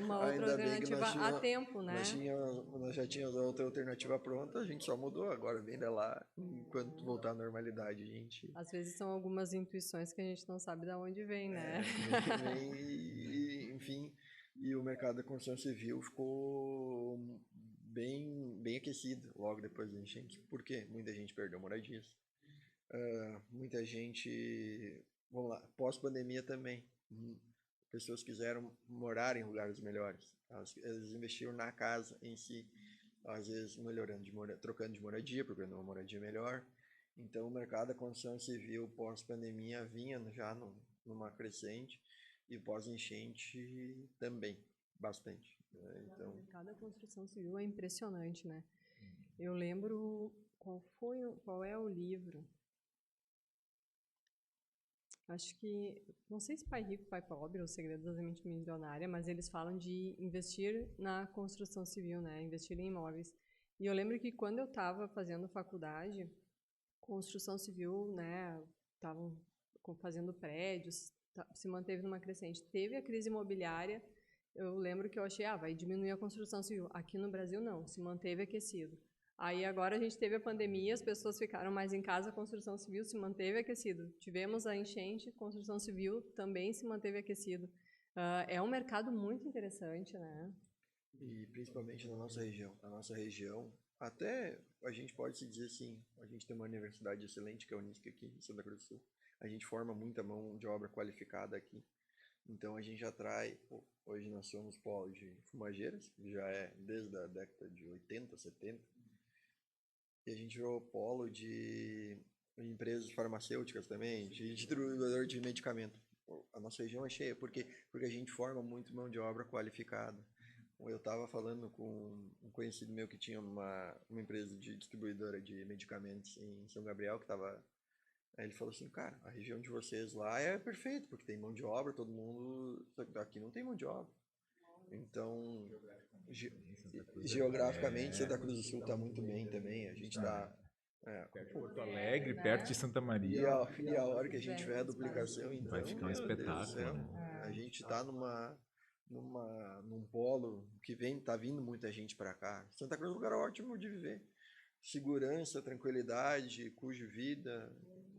Speaker 2: Uma outra alternativa a tempo, né?
Speaker 3: Nós já tínhamos a outra alternativa pronta, a gente só mudou, agora vem de lá, enquanto voltar à normalidade, a gente...
Speaker 2: Às vezes são algumas intuições que a gente não sabe de onde vem, né?
Speaker 3: Enfim, e o mercado da construção civil ficou bem aquecido logo depois da enchente. Por quê? Muita gente perdeu moradias. Muita gente, vamos lá, pós-pandemia também, pessoas quiseram morar em lugares melhores. Eles investiram na casa em si, às vezes trocando de moradia, procurando uma moradia melhor. Então o mercado da construção civil pós-pandemia vinha já numa crescente, e pós-enchente também, bastante. Então...
Speaker 2: O mercado da construção civil é impressionante, né? Eu lembro, qual é o livro? Acho que, não sei se Pai Rico, Pai Pobre, ou Segredo da Mente Milionária, mas eles falam de investir na construção civil, né? Investir em imóveis. E eu lembro que quando eu estava fazendo faculdade, construção civil, né? Estavam fazendo prédios, se manteve numa crescente. Teve a crise imobiliária, eu lembro que eu achei, vai diminuir a construção civil. Aqui no Brasil, não, se manteve aquecido. Aí agora a gente teve a pandemia, as pessoas ficaram mais em casa, a construção civil se manteve aquecido. Tivemos a enchente, construção civil também se manteve aquecido. É um mercado muito interessante, né?
Speaker 3: E principalmente na nossa região. Na nossa região, até a gente pode se dizer assim, a gente tem uma universidade excelente, que é a Unisc aqui em Santa Cruz do Sul. A gente forma muita mão de obra qualificada aqui. Então a gente atrai, hoje nós somos polo de fumageiras, já é desde a década de 80, 70. E a gente virou polo de empresas farmacêuticas também, de distribuidor de medicamento. A nossa região é cheia, porque a gente forma muito mão de obra qualificada. Eu estava falando com um conhecido meu que tinha uma empresa de distribuidora de medicamentos em São Gabriel, que estava... Aí ele falou assim, cara, a região de vocês lá é perfeito, porque tem mão de obra, todo mundo... Aqui não tem mão de obra. Então, geograficamente, Santa Cruz do Sul está muito bem também. A gente está...
Speaker 1: Porto Alegre, perto de Santa Maria.
Speaker 3: E a hora que a gente tiver a duplicação, então...
Speaker 1: Vai ficar um espetáculo, né?
Speaker 3: A gente está num polo que tá vindo muita gente para cá. Santa Cruz é um lugar ótimo de viver. Segurança, tranquilidade, cujo vida...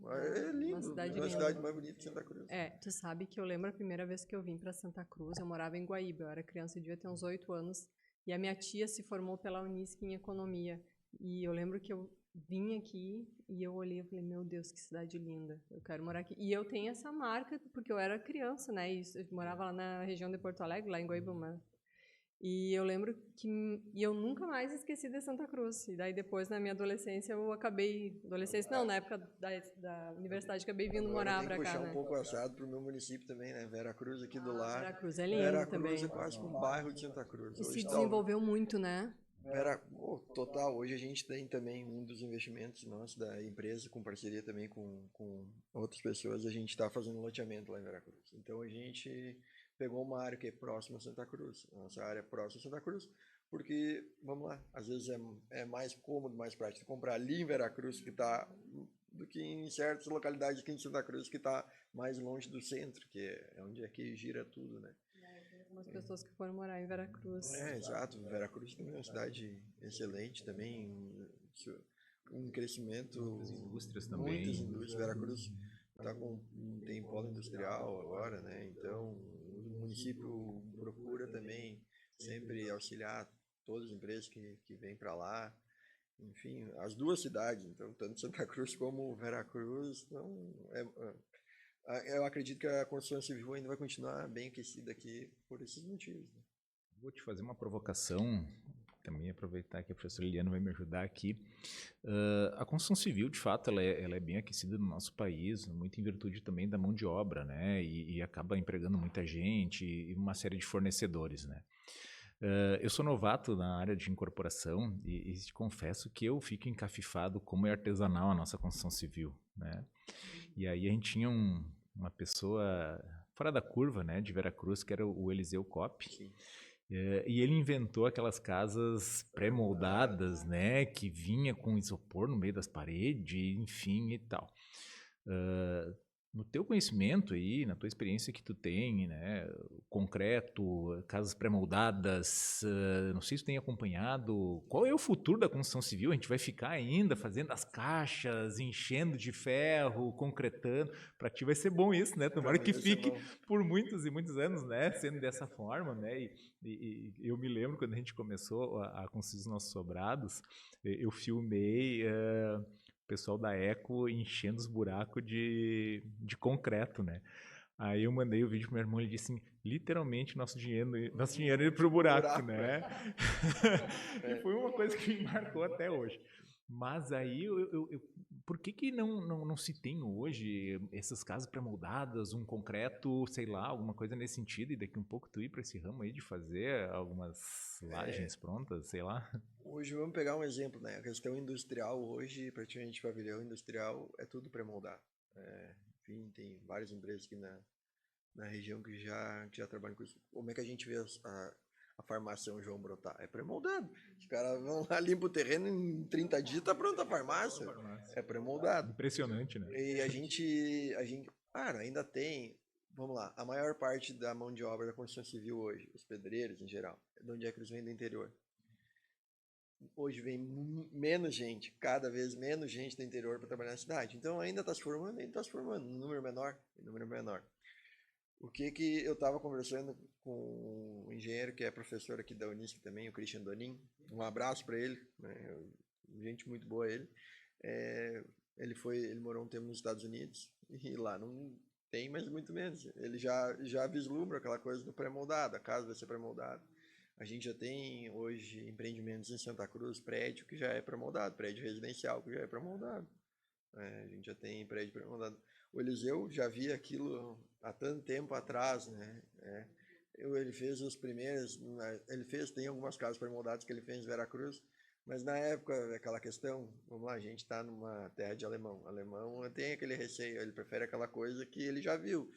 Speaker 3: É lindo, uma cidade mais bonita que Santa Cruz.
Speaker 2: Tu sabe que eu lembro a primeira vez que eu vim para Santa Cruz, eu morava em Guaíba, eu era criança, eu devia ter uns 8 anos, e a minha tia se formou pela Unisc em Economia. E eu lembro que eu vim aqui e eu olhei e falei, meu Deus, que cidade linda, eu quero morar aqui. E eu tenho essa marca, porque eu era criança, né, e eu morava lá na região de Porto Alegre, lá em Guaíba, e eu lembro que eu nunca mais esqueci de Santa Cruz. E daí depois, na minha adolescência, eu acabei... na época da universidade, acabei vindo morar pra cá,
Speaker 3: puxar
Speaker 2: né?
Speaker 3: um pouco assado pro meu município também, né? Veracruz aqui do lado.
Speaker 2: Veracruz é lindo
Speaker 3: Veracruz
Speaker 2: também.
Speaker 3: é quase um bairro de Santa Cruz.
Speaker 2: E se desenvolveu muito, né?
Speaker 3: Total, hoje a gente tem também um dos investimentos nossos da empresa, com parceria também com outras pessoas, a gente está fazendo loteamento lá em Veracruz. Então a gente pegou uma área que é próxima a Santa Cruz, nossa área é próxima a Santa Cruz, porque, vamos lá, às vezes é mais cômodo, mais prático comprar ali em Veracruz, do que em certas localidades aqui em Santa Cruz, que está mais longe do centro, que é onde é que gira tudo, né?
Speaker 2: Algumas pessoas que foram morar em Veracruz.
Speaker 3: Exato. Veracruz também é uma cidade excelente também, um crescimento.
Speaker 1: Muitas indústrias também.
Speaker 3: Muitas indústrias. Veracruz tem polo industrial agora, né? Então, o município procura também sempre auxiliar todas as empresas que vêm para lá. Enfim, as duas cidades, então, tanto Santa Cruz como Veracruz, então, eu acredito que a construção civil ainda vai continuar bem aquecida aqui por esses motivos. Né?
Speaker 1: Vou te fazer uma provocação, também aproveitar que a professora Liliana vai me ajudar aqui. A construção civil, de fato, ela é bem aquecida no nosso país, muito em virtude também da mão de obra, né? E acaba empregando muita gente e uma série de fornecedores, né? Eu sou novato na área de incorporação e te confesso que eu fico encafifado como é artesanal a nossa construção civil, né? E aí a gente tinha uma pessoa fora da curva, né, de Veracruz, que era o Eliseu Kopp. E ele inventou aquelas casas pré-moldadas, né, que vinha com isopor no meio das paredes, enfim e tal. No teu conhecimento aí, na tua experiência que tu tem, né, concreto, casas pré-moldadas, não sei se tu tem acompanhado, qual é o futuro da construção civil? A gente vai ficar ainda fazendo as caixas, enchendo de ferro, concretando, para ti vai ser bom isso, né? Tomara que fique por muitos e muitos anos, né, sendo dessa forma, né? E eu me lembro quando a gente começou a construir os nossos sobrados, eu filmei o pessoal da Eco enchendo os buracos de concreto, né? Aí eu mandei o vídeo pro meu irmão e ele disse assim, literalmente nosso dinheiro indo pro buraco, né? E foi uma coisa que me marcou até hoje. Mas aí, por que não se tem hoje essas casas pré-moldadas, um concreto, sei lá, alguma coisa nesse sentido, e daqui um pouco tu ir para esse ramo aí de fazer algumas lajes prontas, sei lá?
Speaker 3: Hoje vamos pegar um exemplo, né? A questão industrial hoje, praticamente pavilhão industrial, é tudo pré-moldado. Enfim, tem várias empresas aqui na região que já trabalham com isso. Como é que a gente vê a farmácia João Brotar? É pré-moldado. Os caras vão lá, limpam o terreno, em 30 dias tá pronta a farmácia. É pré-moldado.
Speaker 1: Impressionante, né?
Speaker 3: E a gente, cara, ainda tem, vamos lá, a maior parte da mão de obra da construção civil hoje, os pedreiros em geral, de onde é que eles vêm do interior? Hoje vem menos gente, cada vez menos gente do interior para trabalhar na cidade. Então ainda está se formando, um número menor. O que eu estava conversando com um engenheiro que é professor aqui da Unisc também, o Christian Donin, um abraço para ele, né? Gente muito boa ele. Ele morou um tempo nos Estados Unidos e lá não tem, mas muito menos. Ele já vislumbra aquela coisa do pré-moldado, a casa vai ser pré-moldada. A gente já tem hoje empreendimentos em Santa Cruz, prédio que já é pré-moldado, prédio residencial que já é pré-moldado. A gente já tem prédio pré-moldado. O Eliseu já via aquilo há tanto tempo atrás, né? Ele fez os primeiros, tem algumas casas pré-moldadas que ele fez em Veracruz, mas na época, aquela questão, vamos lá, a gente está numa terra de alemão. Alemão tem aquele receio, ele prefere aquela coisa que ele já viu.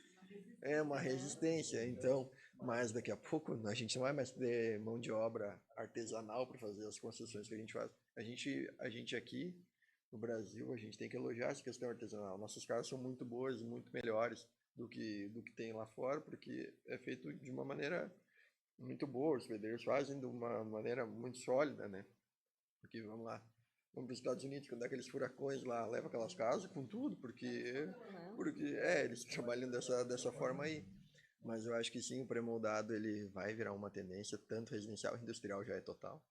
Speaker 3: É uma resistência, então, mas daqui a pouco a gente não vai mais ter mão de obra artesanal para fazer as construções que a gente faz. A gente aqui no Brasil, a gente tem que elogiar essa questão artesanal. Nossas casas são muito boas, muito melhores do que tem lá fora, porque é feito de uma maneira muito boa. Os pedreiros fazem de uma maneira muito sólida, né? Porque, vamos lá, vamos para os Estados Unidos, quando dá aqueles furacões lá, leva aquelas casas com tudo, porque eles trabalham dessa forma aí. Mas eu acho que sim, o pré-moldado ele vai virar uma tendência, tanto residencial, industrial já é total.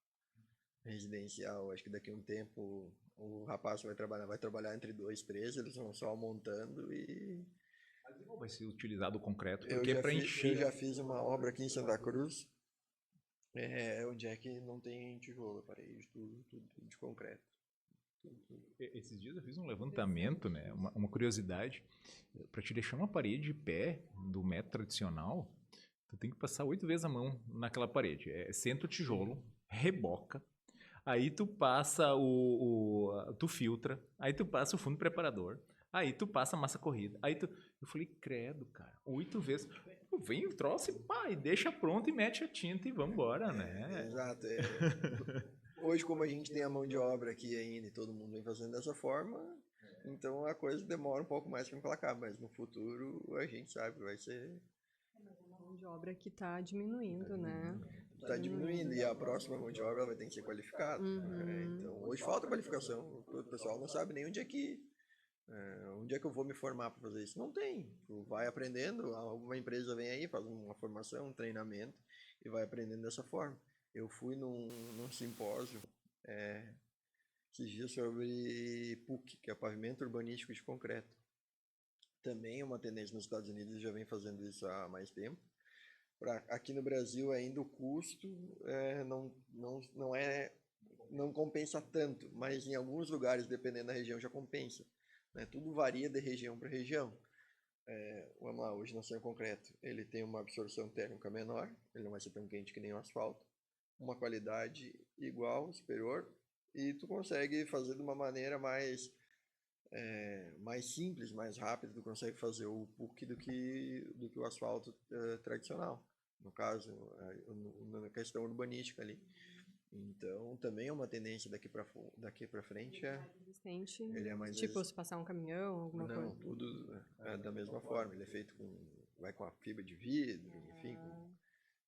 Speaker 3: Residencial, acho que daqui a um tempo o rapaz vai trabalhar entre 2, 3, eles vão só montando e...
Speaker 1: Mas não vai ser utilizado o concreto, porque é para encher.
Speaker 3: Eu já fiz uma obra aqui em Santa Cruz, onde é que não tem tijolo, parede, tudo de concreto.
Speaker 1: Esses dias eu fiz um levantamento, né? Uma curiosidade. Para te deixar uma parede de pé do método tradicional, tu tem que passar 8 vezes a mão naquela parede. Senta o tijolo, reboca, aí tu passa tu filtra, aí tu passa o fundo preparador, aí tu passa a massa corrida, eu falei, credo, cara, 8 vezes, vem o troço e pá, e deixa pronto e mete a tinta e vambora, né?
Speaker 3: Exato. Hoje, como a gente tem a mão de obra aqui ainda e todo mundo vem fazendo dessa forma, então a coisa demora um pouco mais para emplacar, mas no futuro a gente sabe que vai ser...
Speaker 2: A mão de obra que está diminuindo, né?
Speaker 3: Está diminuindo e a próxima mão de obra ela vai ter que ser qualificada. Então, hoje falta qualificação, o pessoal não sabe nem onde é que eu vou me formar para fazer isso. Não tem, tu vai aprendendo, alguma empresa vem aí, faz uma formação, um treinamento e vai aprendendo dessa forma. Eu fui num simpósio esses dias sobre PUC, que é Pavimento Urbanístico de Concreto. Também é uma tendência nos Estados Unidos, já vem fazendo isso há mais tempo. Aqui no Brasil ainda o custo não compensa tanto, mas em alguns lugares, dependendo da região, já compensa. Né? Tudo varia de região para região. Vamos lá, hoje nasceu concreto. Ele tem uma absorção térmica menor, ele não vai ser tão quente que nem o asfalto, uma qualidade igual, superior, e tu consegue fazer de uma maneira mais simples, mais rápida, tu consegue fazer o PUC do que o asfalto tradicional, no caso, na questão urbanística ali. Então, também é uma tendência daqui para frente.
Speaker 2: Ele é mais tipo, se passar um caminhão, alguma coisa?
Speaker 3: Não, tudo da mesma forma. Ele é feito vai com a fibra de vidro, enfim,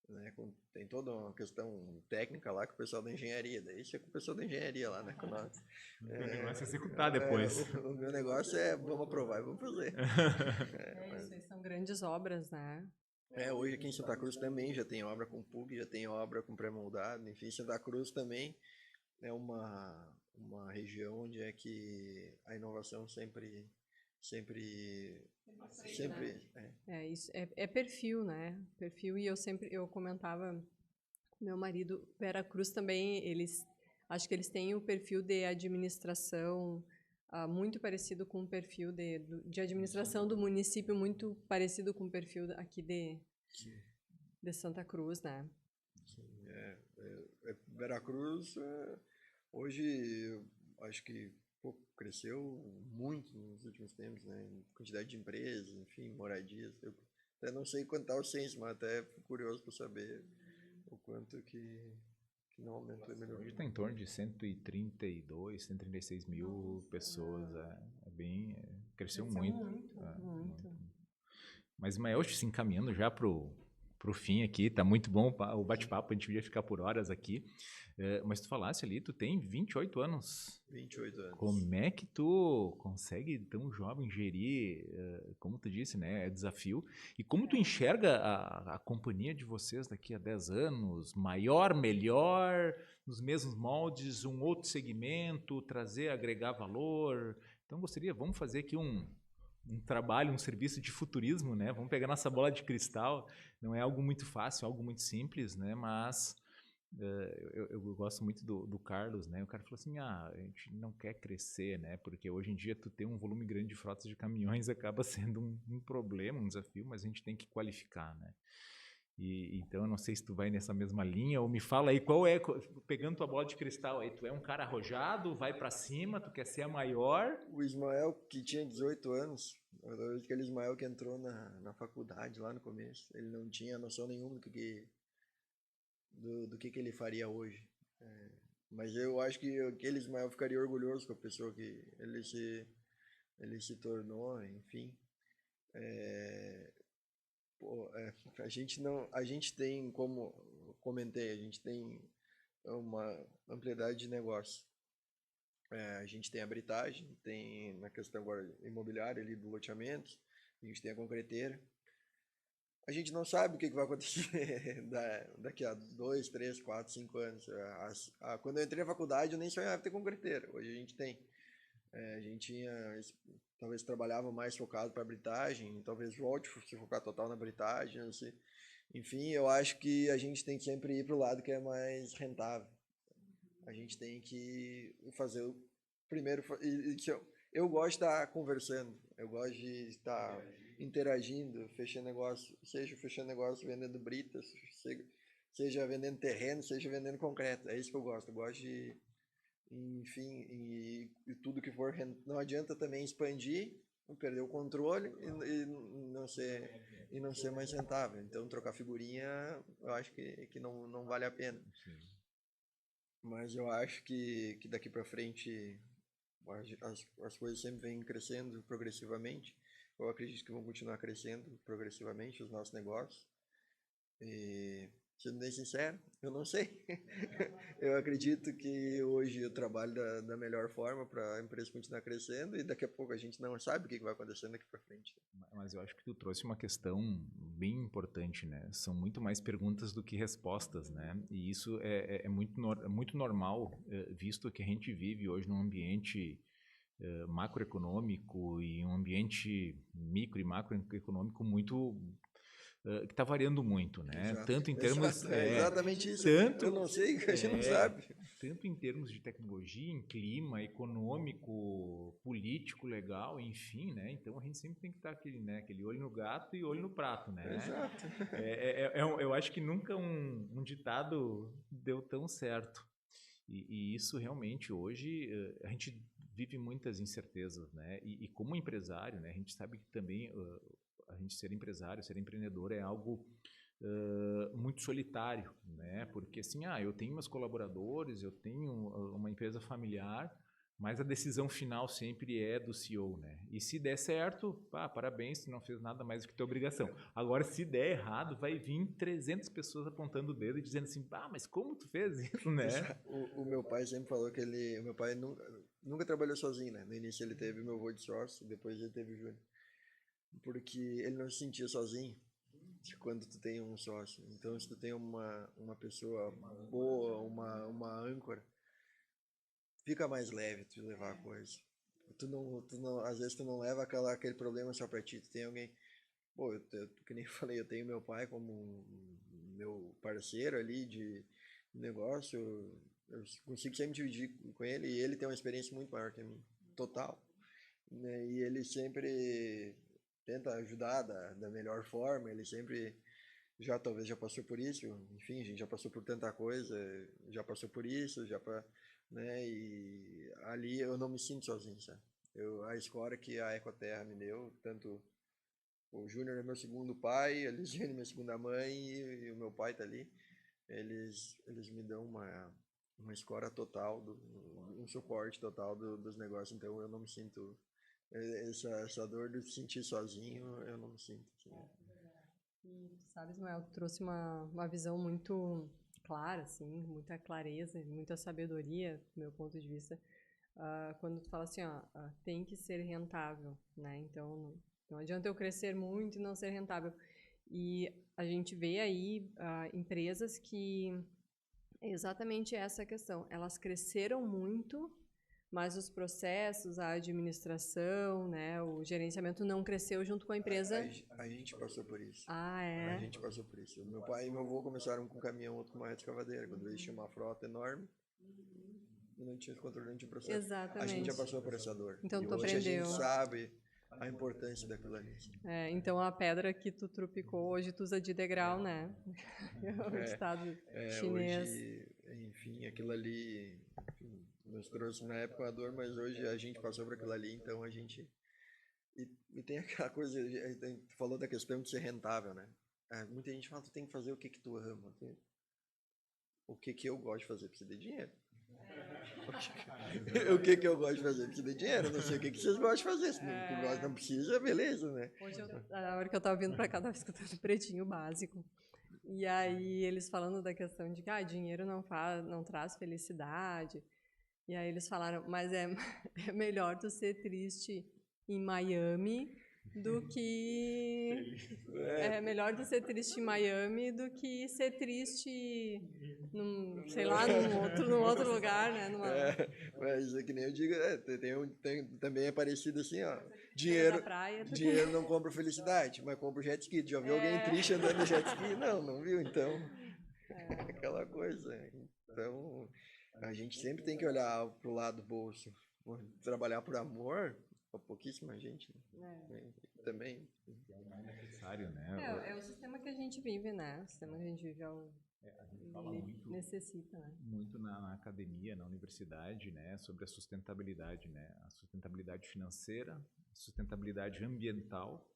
Speaker 3: né, tem toda uma questão técnica lá com o pessoal da engenharia. Daí isso é com o pessoal da engenharia lá, né? Com nós.
Speaker 1: O negócio é executar depois.
Speaker 3: O meu negócio vamos aprovar e vamos fazer.
Speaker 2: Isso são grandes obras, né?
Speaker 3: Hoje aqui em Santa Cruz também já tem obra com PUC, já tem obra com pré-moldado. Enfim, Santa Cruz também é uma região onde é que a inovação sempre
Speaker 2: isso é perfil, né? Perfil, e eu comentava com meu marido, Veracruz também, acho que eles têm o perfil de administração muito parecido com o perfil de administração do município, muito parecido com o perfil aqui de Santa Cruz, né?
Speaker 3: Sim, Veracruz, hoje, acho que cresceu muito nos últimos tempos, né? Em quantidade de empresas, enfim, moradias. Eu até não sei quanto está o censo, mas até fico curioso para saber o quanto que não aumentou e melhorou.
Speaker 1: Hoje está em torno de 132, 136 mil pessoas. Cresceu muito.
Speaker 2: Muito.
Speaker 1: Mas, hoje, se encaminhando já pro fim aqui, tá muito bom o bate-papo, a gente podia ficar por horas aqui. Mas tu falasse ali, tu tem 28 anos.
Speaker 3: 28 anos.
Speaker 1: Como é que tu consegue, tão jovem, gerir, como tu disse, né, é desafio. E como tu enxerga a companhia de vocês daqui a 10 anos? Maior, melhor, nos mesmos moldes, um outro segmento, agregar valor? Então, vamos fazer aqui um trabalho, um serviço de futurismo, né? Vamos pegar nossa bola de cristal. Não é algo muito fácil, algo muito simples, né? Mas eu gosto muito do Carlos, né? O cara falou assim, a gente não quer crescer, né? Porque hoje em dia tu ter um volume grande de frotas de caminhões acaba sendo um problema, um desafio, mas a gente tem que qualificar, né? Então, eu não sei se tu vai nessa mesma linha, ou me fala aí, pegando tua bola de cristal aí, tu é um cara arrojado, vai pra cima, tu quer ser a maior?
Speaker 3: O Ismael, que tinha 18 anos, aquele Ismael que entrou na faculdade lá no começo, ele não tinha noção nenhuma do que ele faria hoje. Mas eu acho que aquele Ismael ficaria orgulhoso com a pessoa que ele se tornou, enfim. A gente tem, como comentei, a gente tem uma amplitude de negócio. A gente tem a britagem, tem na questão agora imobiliária ali do loteamento, a gente tem a concreteira. A gente não sabe o que vai acontecer daqui a 2, 3, 4, 5 anos. Quando eu entrei na faculdade, eu nem sonhava ter concreteira. Hoje a gente tem. A gente talvez trabalhava mais focado para a britagem, talvez volte a se focar total na britagem. Assim. Enfim, eu acho que a gente tem que sempre ir para o lado que é mais rentável. A gente tem que fazer o primeiro... Eu gosto de estar conversando, eu gosto de estar interagindo, fechando negócio, seja fechando negócio vendendo britas, seja vendendo terreno, seja vendendo concreto. É isso que eu gosto de enfim, e tudo que for, não adianta também expandir, perder o controle e não ser mais rentável. Então, trocar figurinha, eu acho que não vale a pena.
Speaker 1: Sim.
Speaker 3: Mas eu acho que daqui para frente as coisas sempre vêm crescendo progressivamente. Eu acredito que vão continuar crescendo progressivamente os nossos negócios. E, sendo bem sincero, eu não sei. Eu acredito que hoje eu trabalho da melhor forma para a empresa continuar crescendo e daqui a pouco a gente não sabe o que vai acontecer daqui para frente.
Speaker 1: Mas eu acho que tu trouxe uma questão bem importante, né? São muito mais perguntas do que respostas, né? E isso é muito normal, visto que a gente vive hoje num ambiente macroeconômico e um ambiente micro e macroeconômico muito que está variando muito, né?
Speaker 3: Exato,
Speaker 1: tanto em termos
Speaker 3: exatamente isso.
Speaker 1: Tanto,
Speaker 3: eu não sei, a gente não sabe.
Speaker 1: Tanto em termos de tecnologia, em clima, econômico, político, legal, enfim, né? Então a gente sempre tem que estar aquele olho no gato e olho no prato, né?
Speaker 3: Exato.
Speaker 1: Eu acho que nunca um ditado deu tão certo. E isso realmente hoje a gente vive muitas incertezas, né? E como empresário, né? A gente sabe que também a gente ser empresário, ser empreendedor é algo muito solitário, né? Porque assim, eu tenho meus colaboradores, eu tenho uma empresa familiar, mas a decisão final sempre é do CEO, né? E se der certo, parabéns, tu não fez nada mais do que tua obrigação. Agora, se der errado, vai vir 300 pessoas apontando o dedo e dizendo assim, mas como tu fez isso, né?
Speaker 3: O meu pai sempre falou que o meu pai nunca trabalhou sozinho, né? No início ele teve meu avô de sócio, depois ele teve o Júnior. Porque ele não se sentia sozinho quando tu tem um sócio. Então, se tu tem uma pessoa boa, uma âncora, fica mais leve tu levar a coisa. Às vezes tu não leva aquele problema só pra ti. Tu tem alguém... Pô, que nem falei, eu tenho meu pai como meu parceiro ali de negócio. Eu consigo sempre dividir com ele e ele tem uma experiência muito maior que a minha. Total. Né? E ele sempre tenta ajudar da melhor forma, ele sempre talvez já passou por isso, enfim, a gente já passou por tanta coisa, já passou por isso, né, e ali eu não me sinto sozinho, sabe? A escola que a Ecoterra me deu, tanto o Júnior é meu segundo pai, a Lisiane é minha segunda mãe e o meu pai tá ali, eles me dão uma escola total, um suporte total dos negócios, então eu não me sinto essa dor de se sentir sozinho, eu não me sinto. Assim.
Speaker 2: E, sabe, Ismael, tu trouxe uma visão muito clara, assim, muita clareza, muita sabedoria, do meu ponto de vista, quando tu fala assim, tem que ser rentável, né? Então, não adianta eu crescer muito e não ser rentável. E a gente vê aí empresas que é exatamente essa questão. Elas cresceram muito, mas os processos, a administração, né, o gerenciamento não cresceu junto com a empresa.
Speaker 3: A gente passou por isso.
Speaker 2: É?
Speaker 3: A gente passou por isso. Meu pai e meu avô começaram com um caminhão, outro com uma escavadeira. Quando eles tinham uma frota enorme, e não tinha controle, não tinha processo.
Speaker 2: Exatamente.
Speaker 3: A gente já passou por essa dor.
Speaker 2: Então
Speaker 3: e
Speaker 2: tu
Speaker 3: hoje
Speaker 2: aprendeu.
Speaker 3: A gente sabe a importância daquilo ali.
Speaker 2: Então a pedra que tu trupicou, hoje tu usa de degrau, né? O estado chinês.
Speaker 3: Hoje, enfim, aquilo ali... Enfim, nos trouxe na época uma dor, mas hoje a gente passou por aquilo ali, então a gente... E tem aquela coisa, tu falou da questão de ser rentável, né? Muita gente fala, tu tem que fazer o que tu ama. O que eu gosto de fazer? Precisa de dinheiro. O que eu gosto de fazer? Precisa de dinheiro. Eu não sei o que vocês gostam de fazer. Se não precisa, beleza, né?
Speaker 2: Hoje, a hora que eu tava vindo pra cá, eu tava escutando Pretinho Básico. E aí eles falando da questão de que dinheiro não traz felicidade. E aí eles falaram, mas é melhor tu ser triste em Miami do que... É melhor tu ser triste em Miami do que ser triste num outro lugar, né?
Speaker 3: Mas é que nem eu digo, também é parecido assim, dinheiro não compra felicidade, mas compra jet ski. Já viu alguém triste andando de jet ski? Não viu, então... Aquela coisa. Então... A gente sempre tem que olhar pro lado do bolso. Trabalhar por amor, pouquíssima gente. Também.
Speaker 1: necessário, né?
Speaker 2: É o sistema que a gente vive, né? O sistema que a gente vive
Speaker 1: A gente fala muito,
Speaker 2: necessita, né?
Speaker 1: muito na academia, na universidade, né, sobre a sustentabilidade, né? A sustentabilidade financeira, a sustentabilidade ambiental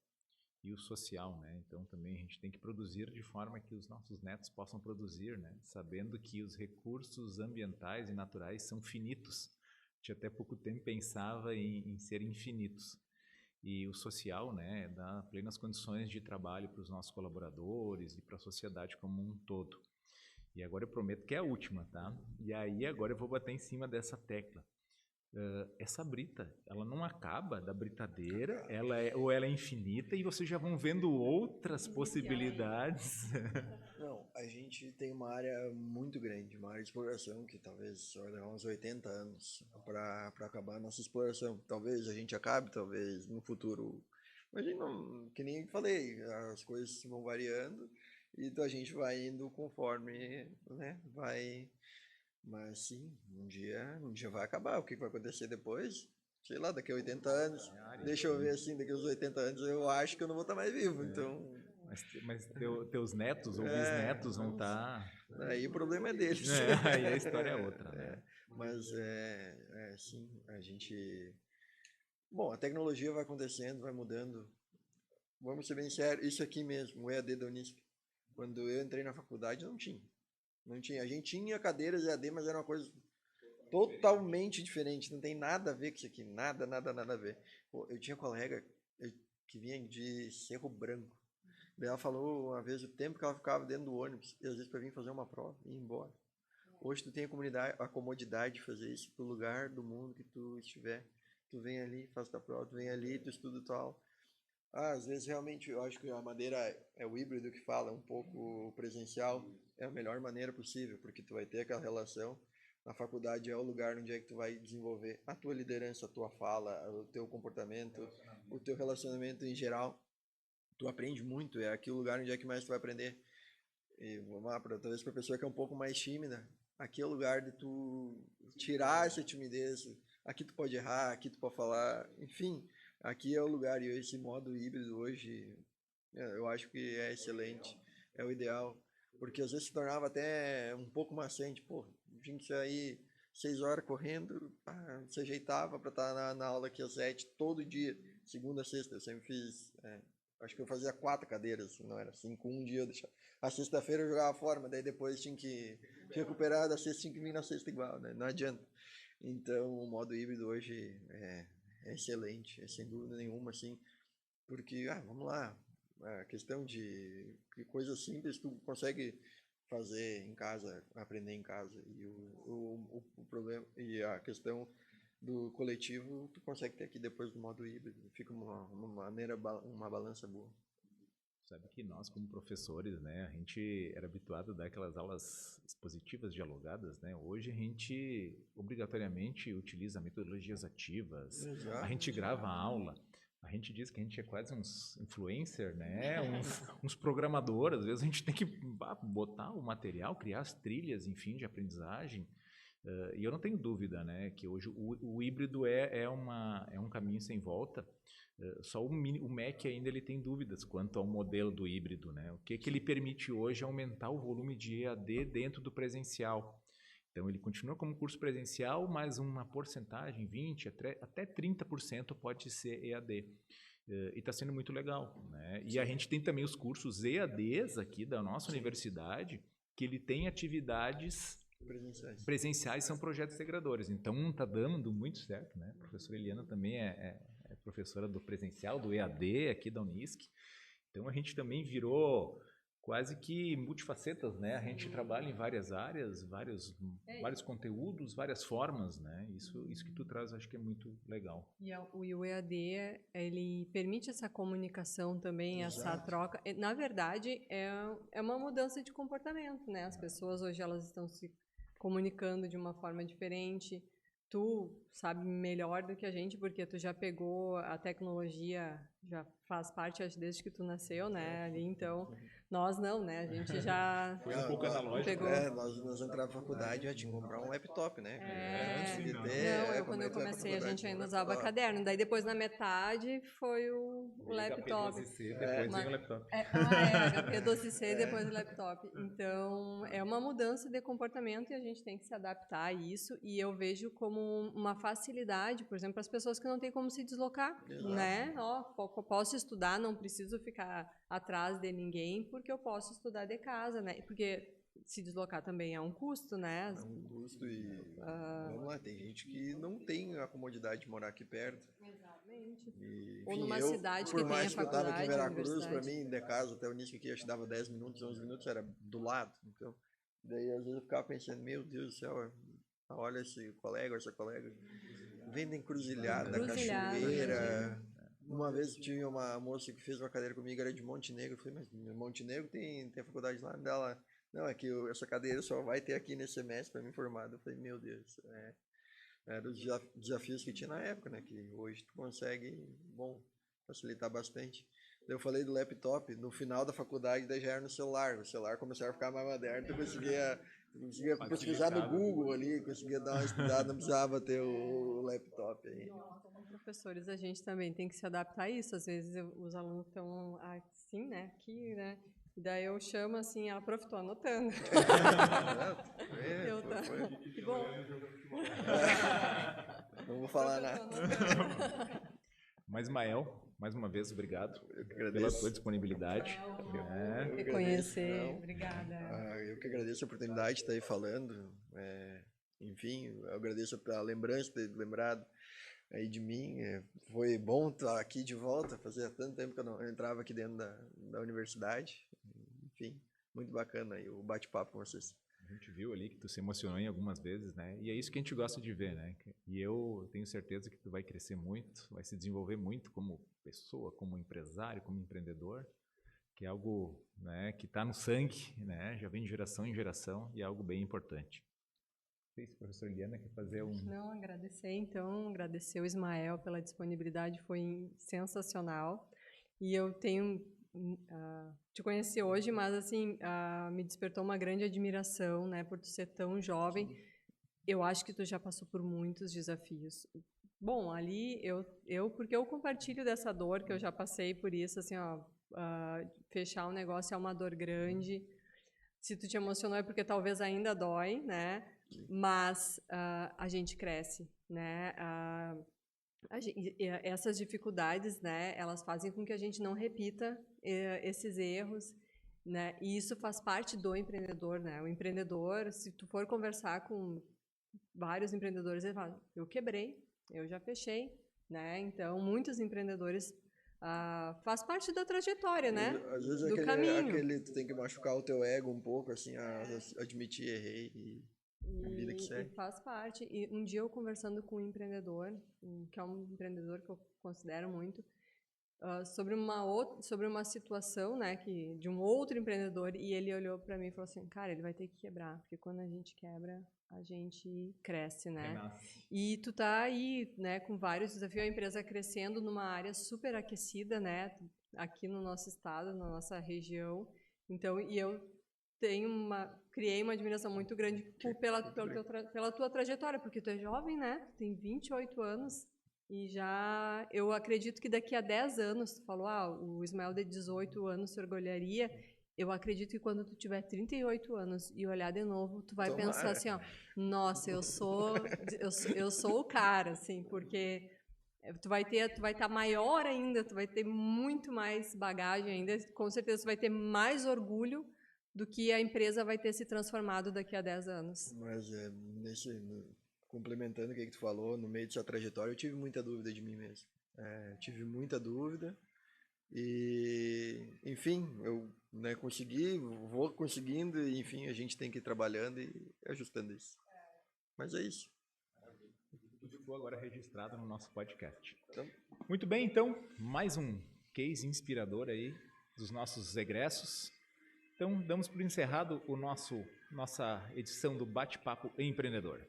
Speaker 1: e o social, né? Então também a gente tem que produzir de forma que os nossos netos possam produzir, né? Sabendo que os recursos ambientais e naturais são finitos. A gente até pouco tempo pensava em ser infinitos. E o social, né, dá plenas condições de trabalho para os nossos colaboradores e para a sociedade como um todo. E agora eu prometo que é a última, tá? E aí agora eu vou bater em cima dessa tecla. Essa brita, ela não acaba da britadeira, ou ela é infinita e vocês já vão vendo outras possibilidades.
Speaker 3: Não, a gente tem uma área muito grande, uma área de exploração que talvez vai levar uns 80 anos para acabar a nossa exploração. Talvez a gente acabe, talvez no futuro. Mas a gente não, que nem falei, as coisas vão variando e a gente vai indo conforme, né, vai. Mas sim, um dia vai acabar. O que vai acontecer depois? Sei lá, daqui a 80 anos. Deixa eu ver assim, daqui a uns 80 anos eu acho que eu não vou estar mais vivo, então.
Speaker 1: Mas teus netos ou bisnetos vão estar.
Speaker 3: Aí o problema é deles.
Speaker 1: Aí a história é outra, né?
Speaker 3: Mas sim, a gente. Bom, a tecnologia vai acontecendo, vai mudando. Vamos ser bem sérios, isso aqui mesmo, o EAD da Unisc. Quando eu entrei na faculdade, não tinha. Não tinha. A gente tinha cadeiras EAD, mas era uma coisa totalmente diferente. Não tem nada a ver com isso aqui. Nada, nada, nada a ver. Pô, eu tinha colega que vinha de Cerro Branco. Daí ela falou uma vez o tempo que ela ficava dentro do ônibus, e às vezes para vir fazer uma prova e ir embora. Hoje tu tem a comodidade de fazer isso pro lugar do mundo que tu estiver. Tu vem ali, faz tua prova, tu vem ali, tu estuda tal. Às vezes realmente eu acho que a maneira é o híbrido que fala, um pouco presencial, é a melhor maneira possível, porque tu vai ter aquela relação. Na faculdade é o lugar onde é que tu vai desenvolver a tua liderança, a tua fala, o teu comportamento, o teu relacionamento em geral. Tu aprende muito, é aqui o lugar onde é que mais tu vai aprender. E vamos lá, talvez para a pessoa que é um pouco mais tímida, aqui é o lugar de tu tirar essa timidez. Aqui tu pode errar, aqui tu pode falar, enfim, aqui é o lugar. E esse modo híbrido hoje, eu acho que é excelente, é o ideal, porque às vezes se tornava até um pouco maçante. Pô, a gente sair 6 horas correndo, se ajeitava para estar na aula aqui às 7, todo dia, segunda a sexta. Eu sempre fiz, acho que eu fazia 4 cadeiras, não era 5, um dia eu deixava. A sexta-feira eu jogava fora, mas daí depois tinha que recuperar da sexta, tinha que vir na sexta igual, né? Não adianta. Então o modo híbrido hoje é excelente, sem dúvida nenhuma, assim, porque, vamos lá, a questão de coisas simples tu consegue fazer em casa, aprender em casa, e o problema, e a questão do coletivo tu consegue ter aqui depois do modo híbrido, fica uma maneira, uma balança boa.
Speaker 1: Sabe que nós, como professores, né, a gente era habituado a dar aquelas aulas expositivas dialogadas, né? Hoje a gente obrigatoriamente utiliza metodologias ativas, a gente grava a aula, a gente diz que a gente é quase uns influencer, né? Uns programadores, às vezes a gente tem que botar o material, criar as trilhas, enfim, de aprendizagem. E eu não tenho dúvida, né, que hoje o híbrido é um caminho sem volta. Só o MEC ainda ele tem dúvidas quanto ao modelo do híbrido, né? O que ele permite hoje é aumentar o volume de EAD dentro do presencial. Então ele continua como curso presencial, mas uma porcentagem, 20% até 30% pode ser EAD. E está sendo muito legal, né? E a gente tem também os cursos EADs aqui da nossa universidade, que ele tem atividades presenciais, são projetos integradores. Então está dando muito certo, né? A professora Eliana também é professora do presencial, do EAD aqui da Unisc. Então a gente também virou quase que multifacetas, né? A gente trabalha em várias áreas, vários conteúdos, várias formas, né? Isso que tu traz, acho que é muito legal.
Speaker 2: E o EAD, ele permite essa comunicação também, essa troca. Na verdade, é uma mudança de comportamento, né? As pessoas hoje elas estão se comunicando de uma forma diferente. Tu sabe melhor do que a gente, porque tu já pegou a tecnologia já faz parte, acho, desde que tu nasceu, né, ali, então, nós não, né, a gente já
Speaker 1: Foi um pouco analógico.
Speaker 2: pegou...
Speaker 3: Nós entrávamos na faculdade, já tinha que comprar um laptop, né?
Speaker 1: Antes de
Speaker 2: quando eu comecei, a gente ainda usava caderno, daí depois na metade foi o laptop.
Speaker 1: HP12C, depois vem o laptop.
Speaker 2: HP12C, depois o laptop. Então, é uma mudança de comportamento e a gente tem que se adaptar a isso, e eu vejo como uma facilidade, por exemplo, para as pessoas que não têm como se deslocar, né? Posso estudar, não preciso ficar atrás de ninguém, porque eu posso estudar de casa, né? Porque se deslocar também é um custo, né?
Speaker 3: É um custo e... Vamos lá, tem gente que não tem a comodidade de morar aqui perto.
Speaker 2: Exatamente.
Speaker 3: E,
Speaker 2: ou
Speaker 3: enfim,
Speaker 2: numa cidade que tenha
Speaker 3: faculdade, por mais que eu estava aqui em Veracruz, para
Speaker 2: universidade.
Speaker 3: mim, de casa até o Unisc aqui, acho que dava 10 minutos, 11 minutos, era do lado. Então, daí às vezes eu ficava pensando, meu Deus do céu, olha esse colega, essa colega, vem da Encruzilhada, Cachoeira. Uma vez tinha uma moça que fez uma cadeira comigo, era de Montenegro. Eu falei, mas Montenegro tem faculdade lá dela? Não, é que essa cadeira só vai ter aqui nesse semestre para me formar. Eu falei, meu Deus, eram os desafios que tinha na época, né? Que hoje tu consegue, facilitar bastante. Daí eu falei do laptop, no final da faculdade daí já era no celular. O celular começava a ficar mais moderno, tu conseguia pesquisar no Google ali, conseguia dar uma estudada, não precisava ter o laptop aí.
Speaker 2: Como professores, a gente também tem que se adaptar a isso. Às vezes os alunos estão assim, né, aqui, né, e daí eu chamo assim, prof, tô anotando. Que bom.
Speaker 3: Não vou falar nada.
Speaker 1: Mas, Mael, mais uma vez, obrigado pela tua disponibilidade.
Speaker 2: Reconhecer, obrigada.
Speaker 3: Eu que agradeço a oportunidade de estar aí falando. Enfim, eu agradeço pela lembrança, ter lembrado aí de mim. Foi bom estar aqui de volta, fazia tanto tempo que eu não entrava aqui dentro da universidade. Enfim, muito bacana aí o bate-papo com vocês.
Speaker 1: A gente viu ali que tu se emocionou em algumas vezes, né? E é isso que a gente gosta de ver, né? E eu tenho certeza que tu vai crescer muito, vai se desenvolver muito como pessoa, como empresário, como empreendedor, que é algo, né, que está no sangue, né? Já vem de geração em geração e é algo bem importante. Não sei se a professora Eliana quer fazer
Speaker 2: Não, agradecer o Ismael pela disponibilidade, foi sensacional. E eu tenho... te conheci hoje, mas assim, me despertou uma grande admiração, né, por tu ser tão jovem. Eu acho que tu já passou por muitos desafios. Bom, ali porque eu compartilho dessa dor, que eu já passei por isso, assim, fechar um negócio é uma dor grande. Se tu te emocionou é porque talvez ainda dói, né? Mas a gente cresce, né? Essas dificuldades, né, elas fazem com que a gente não repita esses erros, né, e isso faz parte do empreendedor, né, o empreendedor, se tu for conversar com vários empreendedores, eles falam, eu quebrei, eu já fechei, né, então muitos empreendedores faz parte da trajetória, né,
Speaker 3: às vezes
Speaker 2: do caminho.
Speaker 3: Tu tem que machucar o teu ego um pouco, assim, admitir, errei
Speaker 2: E faz parte. E um dia eu conversando com um empreendedor, que é um empreendedor que eu considero muito, sobre uma situação, né, de um outro empreendedor, e ele olhou para mim e falou assim, cara, ele vai ter que quebrar, porque quando a gente quebra, a gente cresce, né? E tu tá aí, né, com vários desafios, a empresa crescendo numa área super aquecida, né, aqui no nosso estado, na nossa região. Então, e eu criei uma admiração muito grande pela tua trajetória, porque tu é jovem, né? Tu tem 28 anos e já... Eu acredito que daqui a 10 anos, tu falou, o Ismael de 18 anos se orgulharia. Eu acredito que quando tu tiver 38 anos e olhar de novo, tu vai pensar assim, nossa, eu sou o cara, assim, porque tu vai estar maior ainda, tu vai ter muito mais bagagem ainda, com certeza tu vai ter mais orgulho do que a empresa vai ter se transformado daqui a 10 anos.
Speaker 3: Mas, complementando o que tu falou, no meio dessa trajetória, eu tive muita dúvida de mim mesmo. Tive muita dúvida e, enfim, eu consegui, vou conseguindo e, enfim, a gente tem que ir trabalhando e ajustando isso. Mas é isso.
Speaker 1: Tudo ficou agora registrado no nosso podcast. Muito bem, então, mais um case inspirador aí dos nossos egressos. Então, damos por encerrado nossa edição do Bate-Papo Empreendedor.